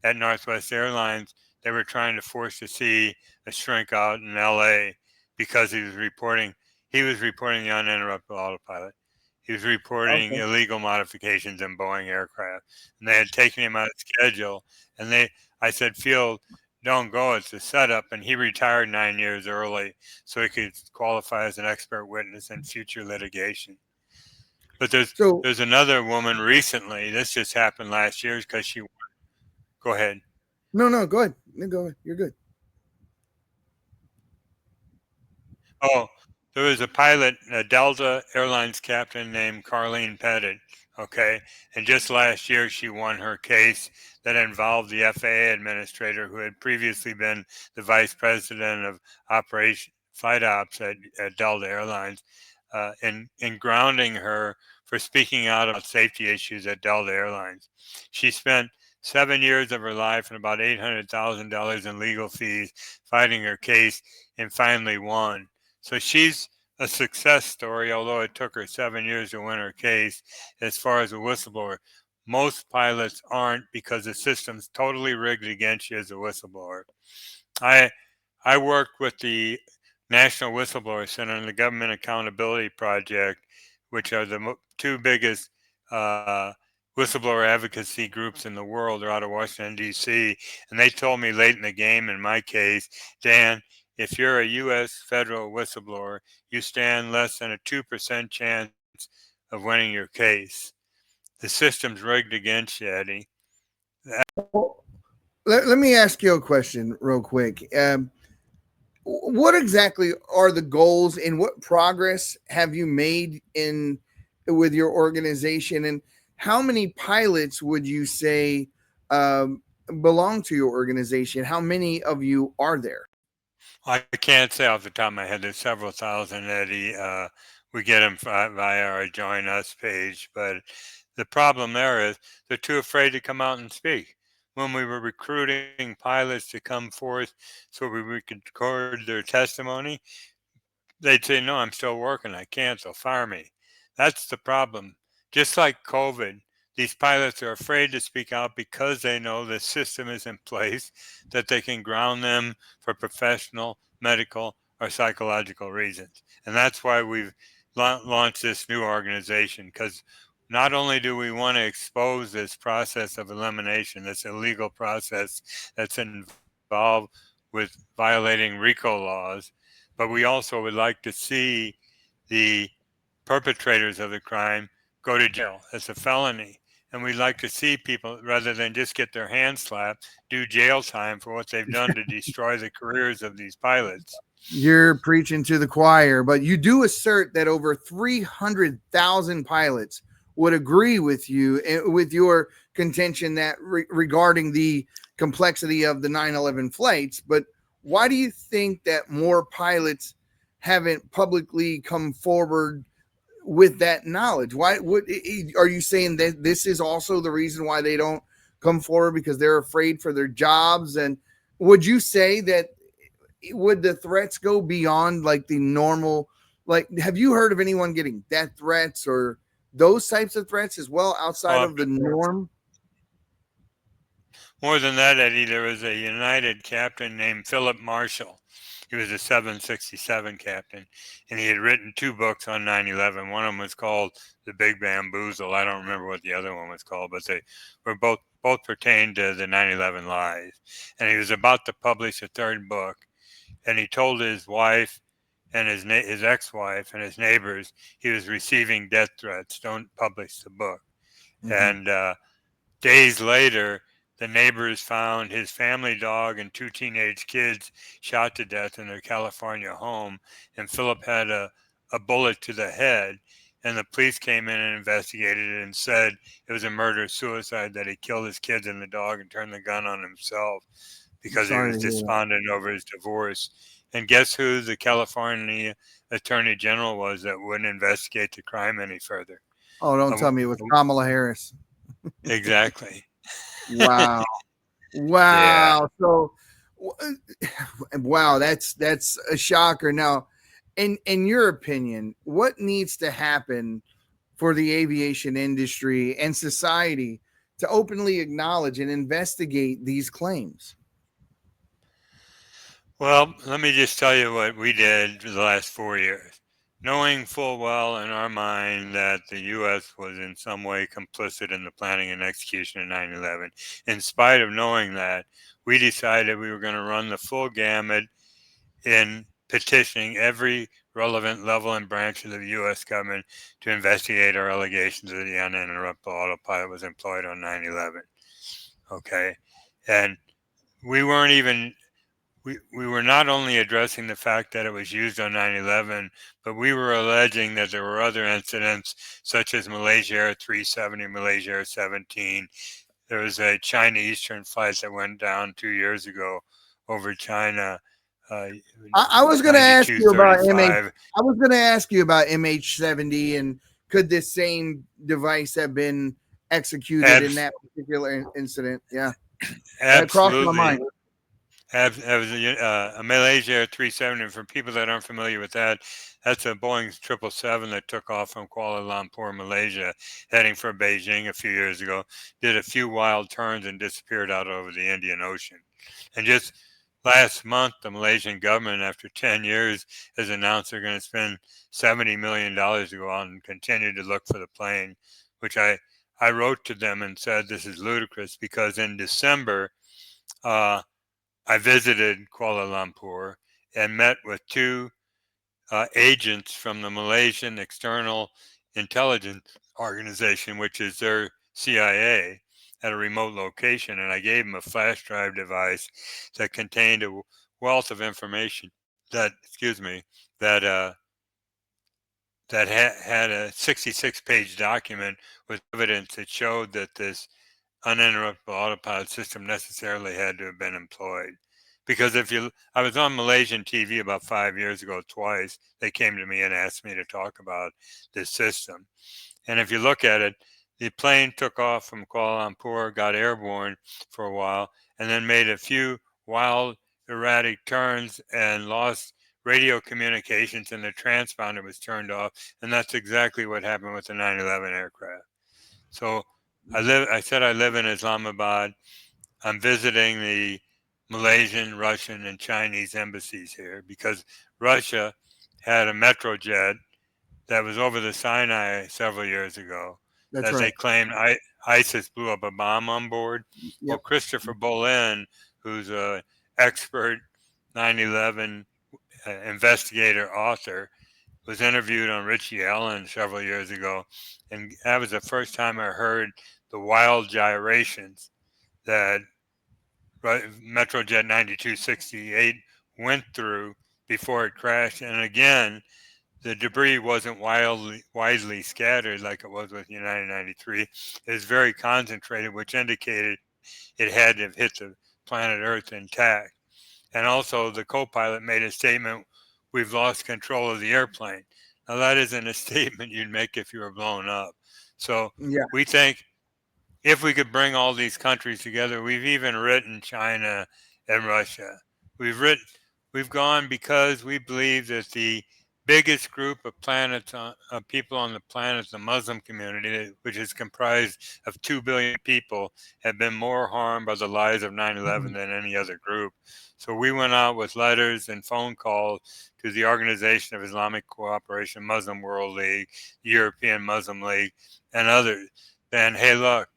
at Northwest Airlines. They were trying to force to see a shrink out in LA because he was reporting the uninterruptible autopilot. He was reporting illegal modifications in Boeing aircraft, and they had taken him out of schedule. And I said, Field, don't go. It's a setup. And he retired 9 years early so he could qualify as an expert witness in future litigation. But there's another woman recently. This just happened last year because she. Go ahead. No, go ahead. Go ahead. You're good. Oh, there was a pilot, a Delta Airlines captain named Carlene Pettit. Okay, and just last year she won her case that involved the FAA administrator who had previously been the vice president of operation flight ops at Delta Airlines, in grounding her for speaking out about safety issues at Delta Airlines. She spent 7 years of her life and about $800,000 in legal fees fighting her case and finally won. So she's a success story, although it took her 7 years to win her case. As far as a whistleblower, most pilots aren't because the system's totally rigged against you as a whistleblower. I worked with the National Whistleblower Center and the Government Accountability Project, which are the two biggest whistleblower advocacy groups in the world. Are out of Washington, D.C. And they told me late in the game, in my case, Dan, if you're a U.S. federal whistleblower, you stand less than a 2% chance of winning your case. The system's rigged against you, Eddie. Let me ask you a question real quick. What exactly are the goals and what progress have you made with your organization, and how many pilots would you say belong to your organization? How many of you are there? I can't say off the top of my head. There's several thousand, Eddie. We get them via our Join Us page, but the problem there is they're too afraid to come out and speak. When we were recruiting pilots to come forth so we could record their testimony, they'd say, no, I'm still working. I can't, so fire me. That's the problem. Just like COVID, these pilots are afraid to speak out because they know the system is in place, that they can ground them for professional, medical, or psychological reasons. And that's why we've launched this new organization, because not only do we want to expose this process of elimination, this illegal process that's involved with violating RICO laws, but we also would like to see the perpetrators of the crime go to jail. It's a felony. And we'd like to see people, rather than just get their hands slapped, do jail time for what they've done to destroy the careers of these pilots. You're preaching to the choir, but you do assert that over 300,000 pilots would agree with you with your contention that regarding the complexity of the 9/11 flights. But why do you think that more pilots haven't publicly come forward with that knowledge? Why are you saying that this is also the reason why they don't come forward, because they're afraid for their jobs? And would you say that would the threats go beyond like the normal, like have you heard of anyone getting death threats or those types of threats as well outside of the norm? More than that, Eddie, there was a United captain named Philip Marshall. He was a 767 captain, and he had written 2 books on 9/11. One of them was called The Big Bamboozle. I don't remember what the other one was called, but they were both pertained to the 9/11 lies. And he was about to publish a 3rd book, and he told his wife and his ex-wife and his neighbors he was receiving death threats. Don't publish the book. And days later, the neighbors found his family dog and 2 teenage kids shot to death in their California home, and Philip had a bullet to the head. And the police came in and investigated it and said it was a murder-suicide, that he killed his kids and the dog and turned the gun on himself because he was despondent over his divorce. And guess who the California Attorney General was that wouldn't investigate the crime any further? Oh, don't tell me it was Kamala Harris. Exactly. Wow. Yeah. So wow, that's a shocker. Now, in your opinion, what needs to happen for the aviation industry and society to openly acknowledge and investigate these claims? Well, let me just tell you what we did for the last 4 years. Knowing full well in our mind that the U.S. was in some way complicit in the planning and execution of 9/11, in spite of knowing that, we decided we were going to run the full gamut in petitioning every relevant level and branch of the U.S. government to investigate our allegations that the uninterruptible autopilot was employed on 9/11. Okay. And we weren't even we were not only addressing the fact that it was used on 9/11, but we were alleging that there were other incidents such as Malaysia Air 370, Malaysia Air 17. There was a China Eastern flight that went down 2 years ago over China. I was going to ask you about I was going to ask you about MH70, and could this same device have been executed in that particular incident? Yeah, that crossed my mind. A Malaysia Air 370. For people that aren't familiar with that, that's a Boeing 777 that took off from Kuala Lumpur, Malaysia, heading for Beijing a few years ago, did a few wild turns and disappeared out over the Indian Ocean. And just last month, the Malaysian government, after 10 years, has announced they're going to spend $70 million to go out and continue to look for the plane, which I wrote to them and said this is ludicrous, because in December, I visited Kuala Lumpur and met with 2 agents from the Malaysian External Intelligence Organization, which is their CIA, at a remote location. And I gave them a flash drive device that contained a wealth of information that had a 66-page document with evidence that showed that this uninterruptible autopilot system necessarily had to have been employed. Because I was on Malaysian TV about 5 years ago twice. They came to me and asked me to talk about this system. And if you look at it, the plane took off from Kuala Lumpur, got airborne for a while, and then made a few wild, erratic turns and lost radio communications, and the transponder was turned off. And that's exactly what happened with the 9/11 aircraft. So I said I live in Islamabad. I'm visiting the Malaysian, Russian, and Chinese embassies here because Russia had a Metrojet that was over the Sinai several years ago. That's right. They claimed ISIS blew up a bomb on board. Yep. Well, Christopher Bolin, who's an expert 9/11 investigator, author, was interviewed on Richie Allen several years ago, and that was the first time I heard the wild gyrations that Metrojet 9268 went through before it crashed. And again, the debris wasn't widely scattered like it was with United 93. It was very concentrated, which indicated it had to have hit the planet Earth intact. And also, the co-pilot made a statement, "We've lost control of the airplane." Now, that isn't a statement you'd make if you were blown up. So Yeah. we think if we could bring all these countries together, we've even written China and Russia. We've gone because we believe that the biggest group of of people on the planet, the Muslim community, which is comprised of 2 billion people, have been more harmed by the lies of 9/11 than any other group. So we went out with letters and phone calls to the Organization of Islamic Cooperation, Muslim World League, European Muslim League, and others. And hey, look,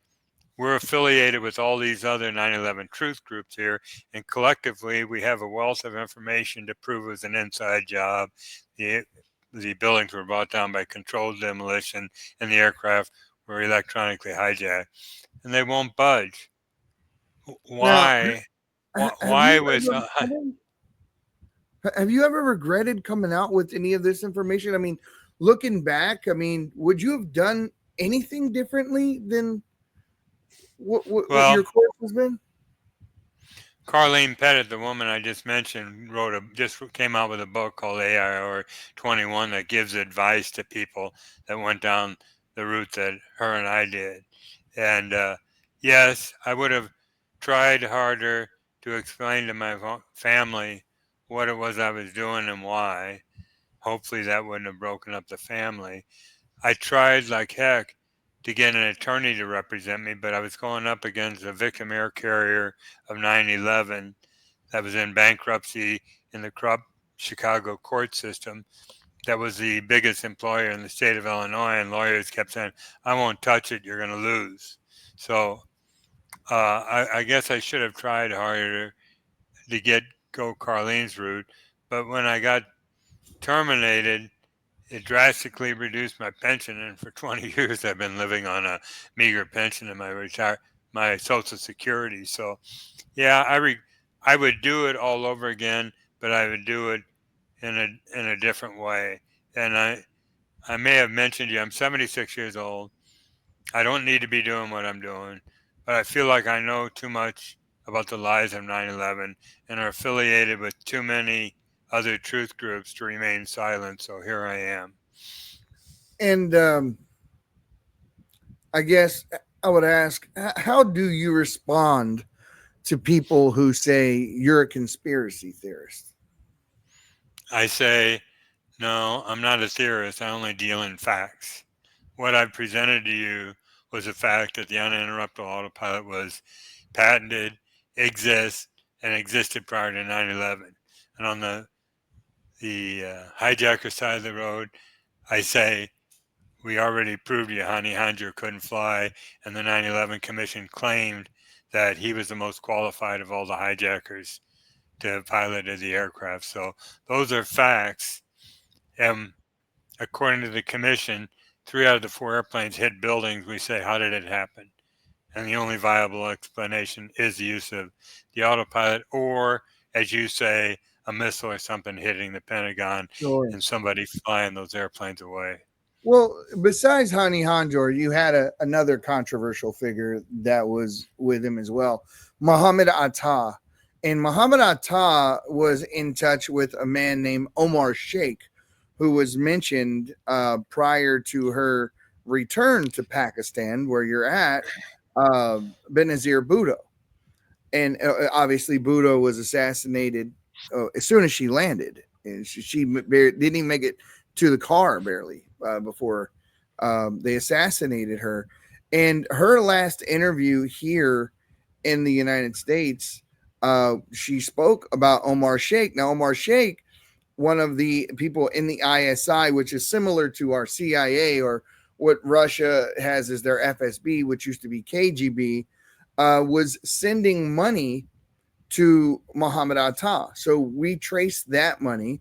we're affiliated with all these other 9/11 truth groups here, and collectively we have a wealth of information to prove it was an inside job. The buildings were brought down by controlled demolition, and the aircraft were electronically hijacked, and they won't budge. Now, Why? have Why you was? have you ever regretted coming out with any of this information? I mean, looking back, I mean, would you have done anything differently than what Well, your course has been? Carlene Pettit, the woman I just mentioned, just came out with a book called AIR 21 that gives advice to people that went down the route that her and I did. And yes, I would have tried harder to explain to my family what it was I was doing and why. Hopefully that wouldn't have broken up the family. I tried like heck to get an attorney to represent me, but I was going up against a victim air carrier of 9/11 that was in bankruptcy in the corrupt Chicago court system. That was the biggest employer in the state of Illinois, and lawyers kept saying, "I won't touch it. You're going to lose." So I guess I should have tried harder to go Carlene's route. But when I got terminated, it drastically reduced my pension, and for 20 years I've been living on a meager pension and my Social Security. So, yeah, I would do it all over again, but I would do it in a different way. And I may have mentioned you, I'm 76 years old. I don't need to be doing what I'm doing, but I feel like I know too much about the lies of 9/11 and are affiliated with too many other truth groups to remain silent. So here I am. And I guess I would ask, how do you respond to people who say you're a conspiracy theorist? I say, no, I'm not a theorist. I only deal in facts. What I've presented to you was the fact that the uninterruptible autopilot was patented, exists, and existed prior to 9/11. And on the hijacker side of the road, I say, we already proved Hani Hanjour couldn't fly, and the 9/11 Commission claimed that he was the most qualified of all the hijackers to have piloted the aircraft. So those are facts. And according to the commission, 3 out of the 4 airplanes hit buildings. We say, how did it happen? And the only viable explanation is the use of the autopilot, or, as you say, a missile or something hitting the Pentagon and somebody flying those airplanes away. Well, besides Hani Hanjour, you had another controversial figure that was with him as well, Muhammad Atta. And Muhammad Atta was in touch with a man named Omar Sheikh, who was mentioned prior to her return to Pakistan, where you're at, Benazir Bhutto. And obviously Bhutto was assassinated as soon as she landed. And she didn't even make it to the car barely before they assassinated her. And her last interview here in the United States, she spoke about Omar Sheikh. Now, Omar Sheikh, one of the people in the ISI, which is similar to our CIA, or what Russia has as their FSB, which used to be KGB, was sending money to Muhammad Atta. So we traced that money.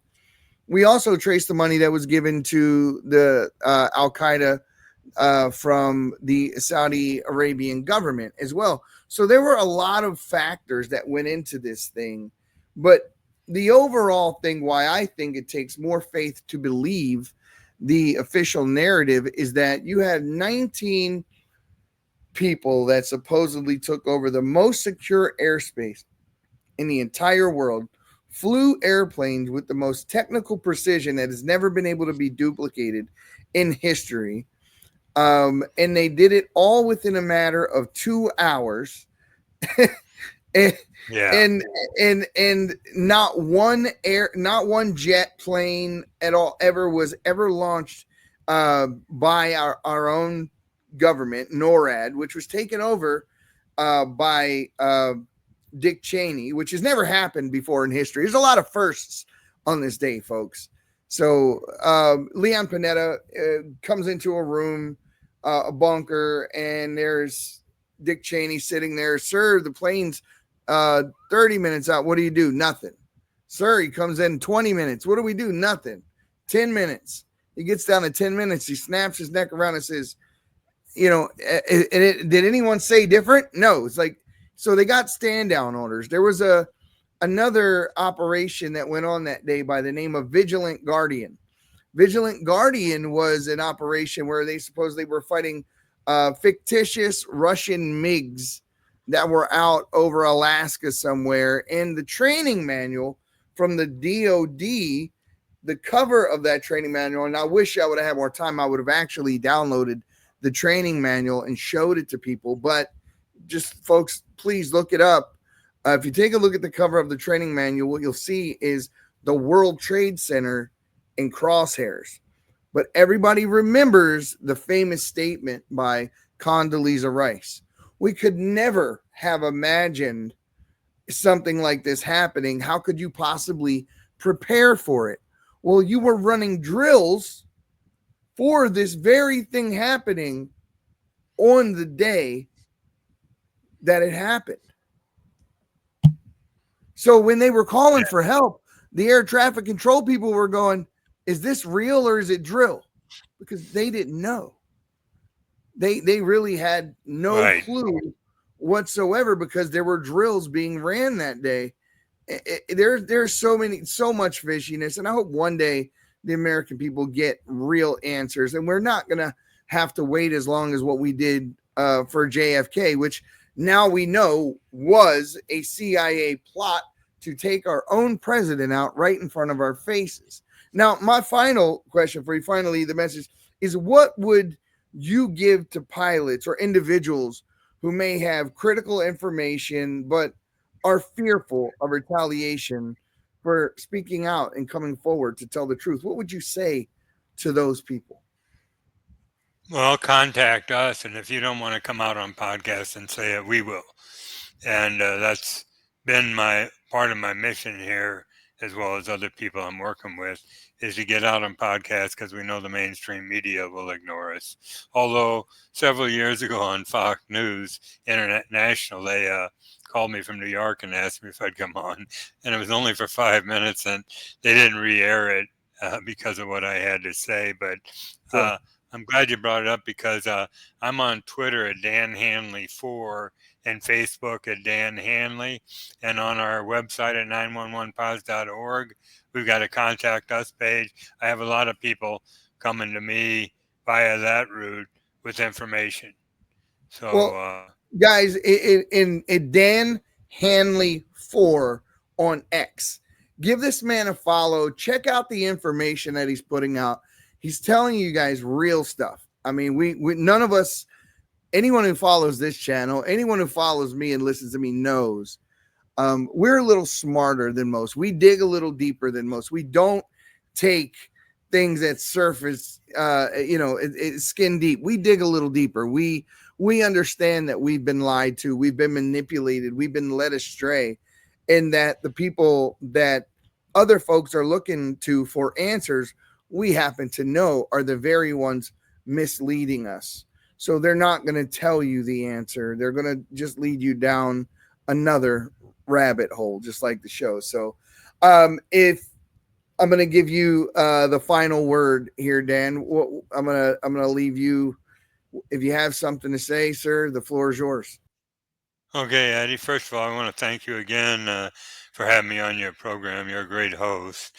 We also traced the money that was given to the Al-Qaeda from the Saudi Arabian government as well. So there were a lot of factors that went into this thing. But the overall thing, why I think it takes more faith to believe the official narrative, is that you had 19 people that supposedly took over the most secure airspace in the entire world, flew airplanes with the most technical precision that has never been able to be duplicated in history. And they did it all within a matter of 2 hours. and, and not one jet plane at all was ever launched by our own government, NORAD, which was taken over by Dick Cheney, which has never happened before in history. There's a lot of firsts on this day, folks. So Leon Panetta comes into a room, a bunker, and there's Dick Cheney sitting there. Sir, the plane's 30 minutes out. What do you do? Nothing. Sir, he comes in 20 minutes. What do we do? Nothing. 10 minutes. He gets down to 10 minutes. He snaps his neck around and says, did anyone say different? No. It's like, so they got stand down orders. There was another operation that went on that day by the name of Vigilant Guardian. Vigilant Guardian was an operation where they supposedly were fighting fictitious Russian MiGs that were out over Alaska somewhere. And the training manual from the DOD, the cover of that training manual, and I wish I would have had more time, I would have actually downloaded the training manual and showed it to people. But just, folks, please look it up. If you take a look at the cover of the training manual, what you'll see is the World Trade Center in crosshairs. But everybody remembers the famous statement by Condoleezza Rice. We could never have imagined something like this happening. How could you possibly prepare for it? Well, you were running drills for this very thing happening on the day that it happened. So when they were calling for help, the air traffic control people were going, is this real or is it drill? Because they didn't know. They really had no clue whatsoever, because there were drills being ran that day. There's so much fishiness, and I hope one day the American people get real answers, and we're not going to have to wait as long as what we did for JFK, which now we know was a CIA plot to take our own president out right in front of our faces. Now, my final question for you, finally, the message is, what would you give to pilots or individuals who may have critical information but are fearful of retaliation for speaking out and coming forward to tell the truth? What would you say to those people? Well, contact us, and if you don't want to come out on podcasts and say it, we will. And that's been part of my mission here, as well as other people I'm working with, is to get out on podcasts, because we know the mainstream media will ignore us. Although several years ago on Fox News International, they called me from New York and asked me if I'd come on, and it was only for 5 minutes, and they didn't re-air it because of what I had to say. But I'm glad you brought it up, because I'm on Twitter at Dan Hanley 4 and Facebook at Dan Hanley, and on our website at 911pause.org, we've got a contact us page. I have a lot of people coming to me via that route with information. So, guys, in Dan Hanley 4 on X, give this man a follow. Check out the information that he's putting out. He's telling you guys real stuff. I mean, we none of us, anyone who follows this channel, anyone who follows me and listens to me knows we're a little smarter than most. We dig a little deeper than most. We don't take things at surface, skin deep. We dig a little deeper. We understand that we've been lied to. We've been manipulated. We've been led astray, and that the people that other folks are looking to for answers, we happen to know are the very ones misleading us. So they're not going to tell you the answer. They're going to just lead you down another rabbit hole, just like the show. So if I'm going to give you the final word here, Dan, I'm going to leave you. If you have something to say, sir, the floor is yours. Okay, Eddie, first of all, I want to thank you again for having me on your program. You're a great host.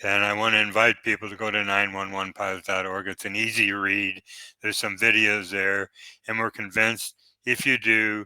And I want to invite people to go to 911pilots.org. It's an easy read. There's some videos there. And we're convinced if you do,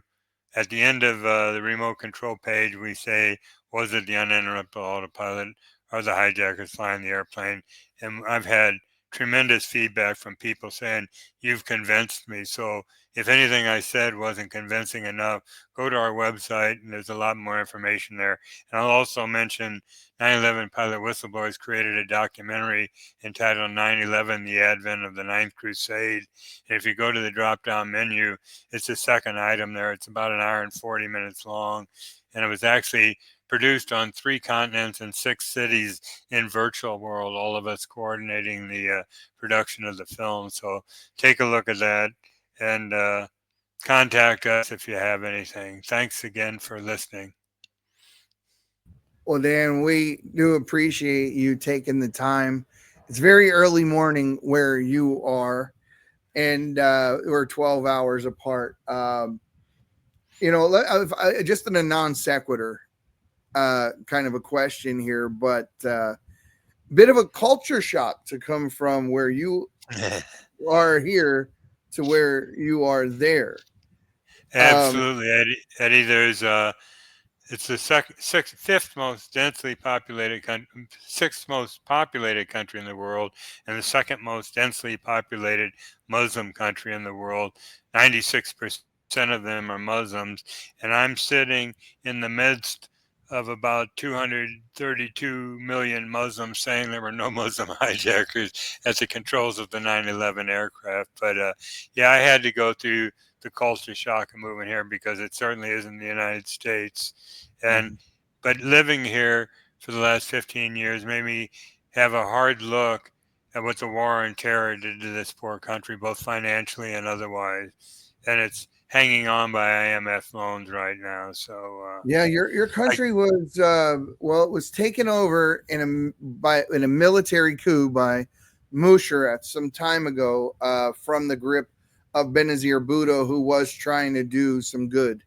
at the end of the remote control page, we say, was it the uninterruptible autopilot or the hijackers flying the airplane? And I've had tremendous feedback from people saying, you've convinced me. So if anything I said wasn't convincing enough, go to our website and there's a lot more information there. And I'll also mention 9/11 pilot whistleblowers created a documentary entitled 9/11, The Advent of the Ninth Crusade. And if you go to the drop-down menu, it's the second item there. It's about an hour and 40 minutes long. And it was actually produced on 3 continents and 6 cities in virtual world, all of us coordinating the production of the film. So take a look at that and contact us if you have anything. Thanks again for listening. Well, Dan, we do appreciate you taking the time. It's very early morning where you are, and we're 12 hours apart. Just in a non sequitur kind of a question here, but bit of a culture shock to come from where you are here to where you are there. Absolutely, Eddie. There's it's the fifth most densely populated sixth most populated country in the world, and the second most densely populated Muslim country in the world. 96% of them are Muslims, and I'm sitting in the midst of about 232 million Muslims saying there were no Muslim hijackers at the controls of the 9/11 aircraft. But yeah, I had to go through the culture shock of moving here because it certainly isn't the United States. And but living here for the last 15 years made me have a hard look at what the war on terror did to this poor country, both financially and otherwise. And it's hanging on by IMF loans right now. So yeah, your country was it was taken over in a military coup by Musharraf some time ago from the grip of Benazir Bhutto, who was trying to do some good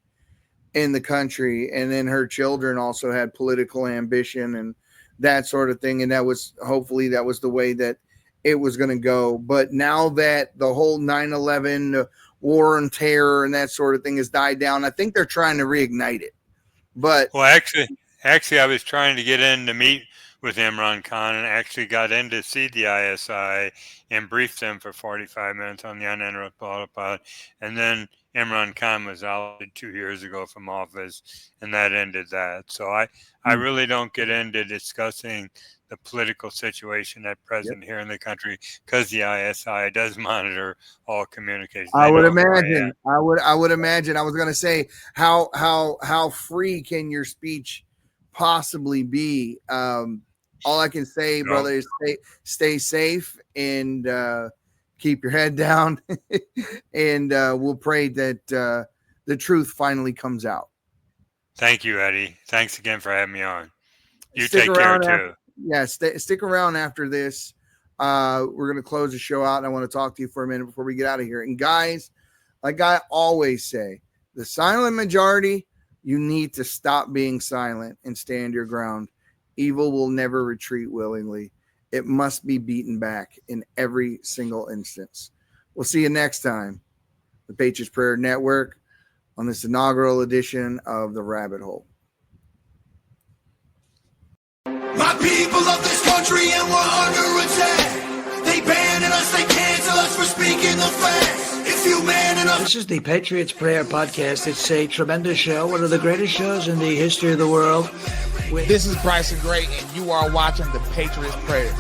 in the country, and then her children also had political ambition and that sort of thing, and that was the way that it was going to go. But now that the whole 9/11 war on terror and that sort of thing has died down, I think they're trying to reignite it. But actually I was trying to get in to meet with Imran Khan and actually got in to see the ISI and briefed them for 45 minutes on the uninterruptible autopilot. And then Imran Khan was ousted 2 years ago from office, and that ended that. So I really don't get into discussing the political situation at present here in the country because the ISI does monitor all communications. I would imagine. I would imagine. I was going to say, how free can your speech possibly be? All I can say, brother, is stay safe and keep your head down, and we'll pray that the truth finally comes out. Thank you, Eddie. Thanks again for having me on. You take care too. Stick around after this. We're going to close the show out, and I want to talk to you for a minute before we get out of here. And guys, like I always say, the silent majority, you need to stop being silent and stand your ground. Evil will never retreat willingly. It must be beaten back in every single instance. We'll see you next time. The Patriots Prayer Network on this inaugural edition of The Rabbit Hole. My people of this country, and we're under attack. They banning us, they cancel us for speaking the facts. If you man enough. This is the Patriots Prayer Podcast. It's a tremendous show, one of the greatest shows in the history of the world. This is Bryson Gray, and you are watching the Patriots Prayer.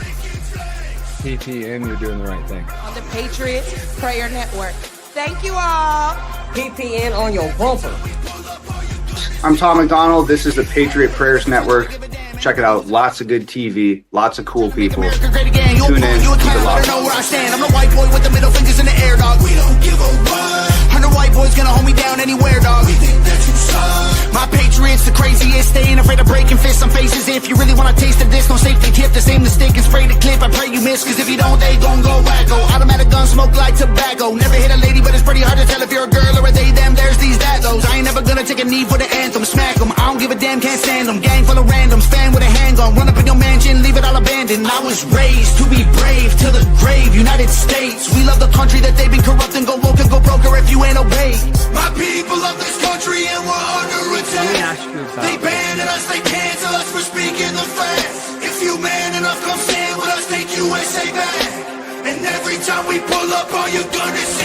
PPN, you're doing the right thing. On the Patriots Prayer Network. Thank you all. PPN on your bumper. I'm Tom McDonald. This is the Patriot Prayers Network. Check it out. Lots of good TV. Lots of cool people. Tune in. Keep it locked. Know where I stand. I'm the white boy with the middle fingers in the air, dog. We don't give a what. 100 white boys gonna hold me down anywhere, dog. We think that you suck. My Patriots the craziest. They ain't afraid of breaking fists on faces. If you really wanna taste of this, no safety tip. The same mistake and spray the clip. I pray you miss, cause if you don't, they gon' go wacko. Automatic gun smoke like tobacco. Never hit a lady, but it's pretty hard to tell if you're a girl or a they, them. There's these that those. I ain't never gonna take it am, can't stand them. Gang full of randoms, fan with a handgun. Run up in your mansion, leave it all abandoned. I was raised to be brave to the grave. United States, we love the country that they've been corrupting. Go woke and go broker if you ain't obey. My people love this country and we're under attack. They banning us, they cancel us for speaking the facts. If you man enough, come stand with us, take USA back. And every time we pull up, all you done is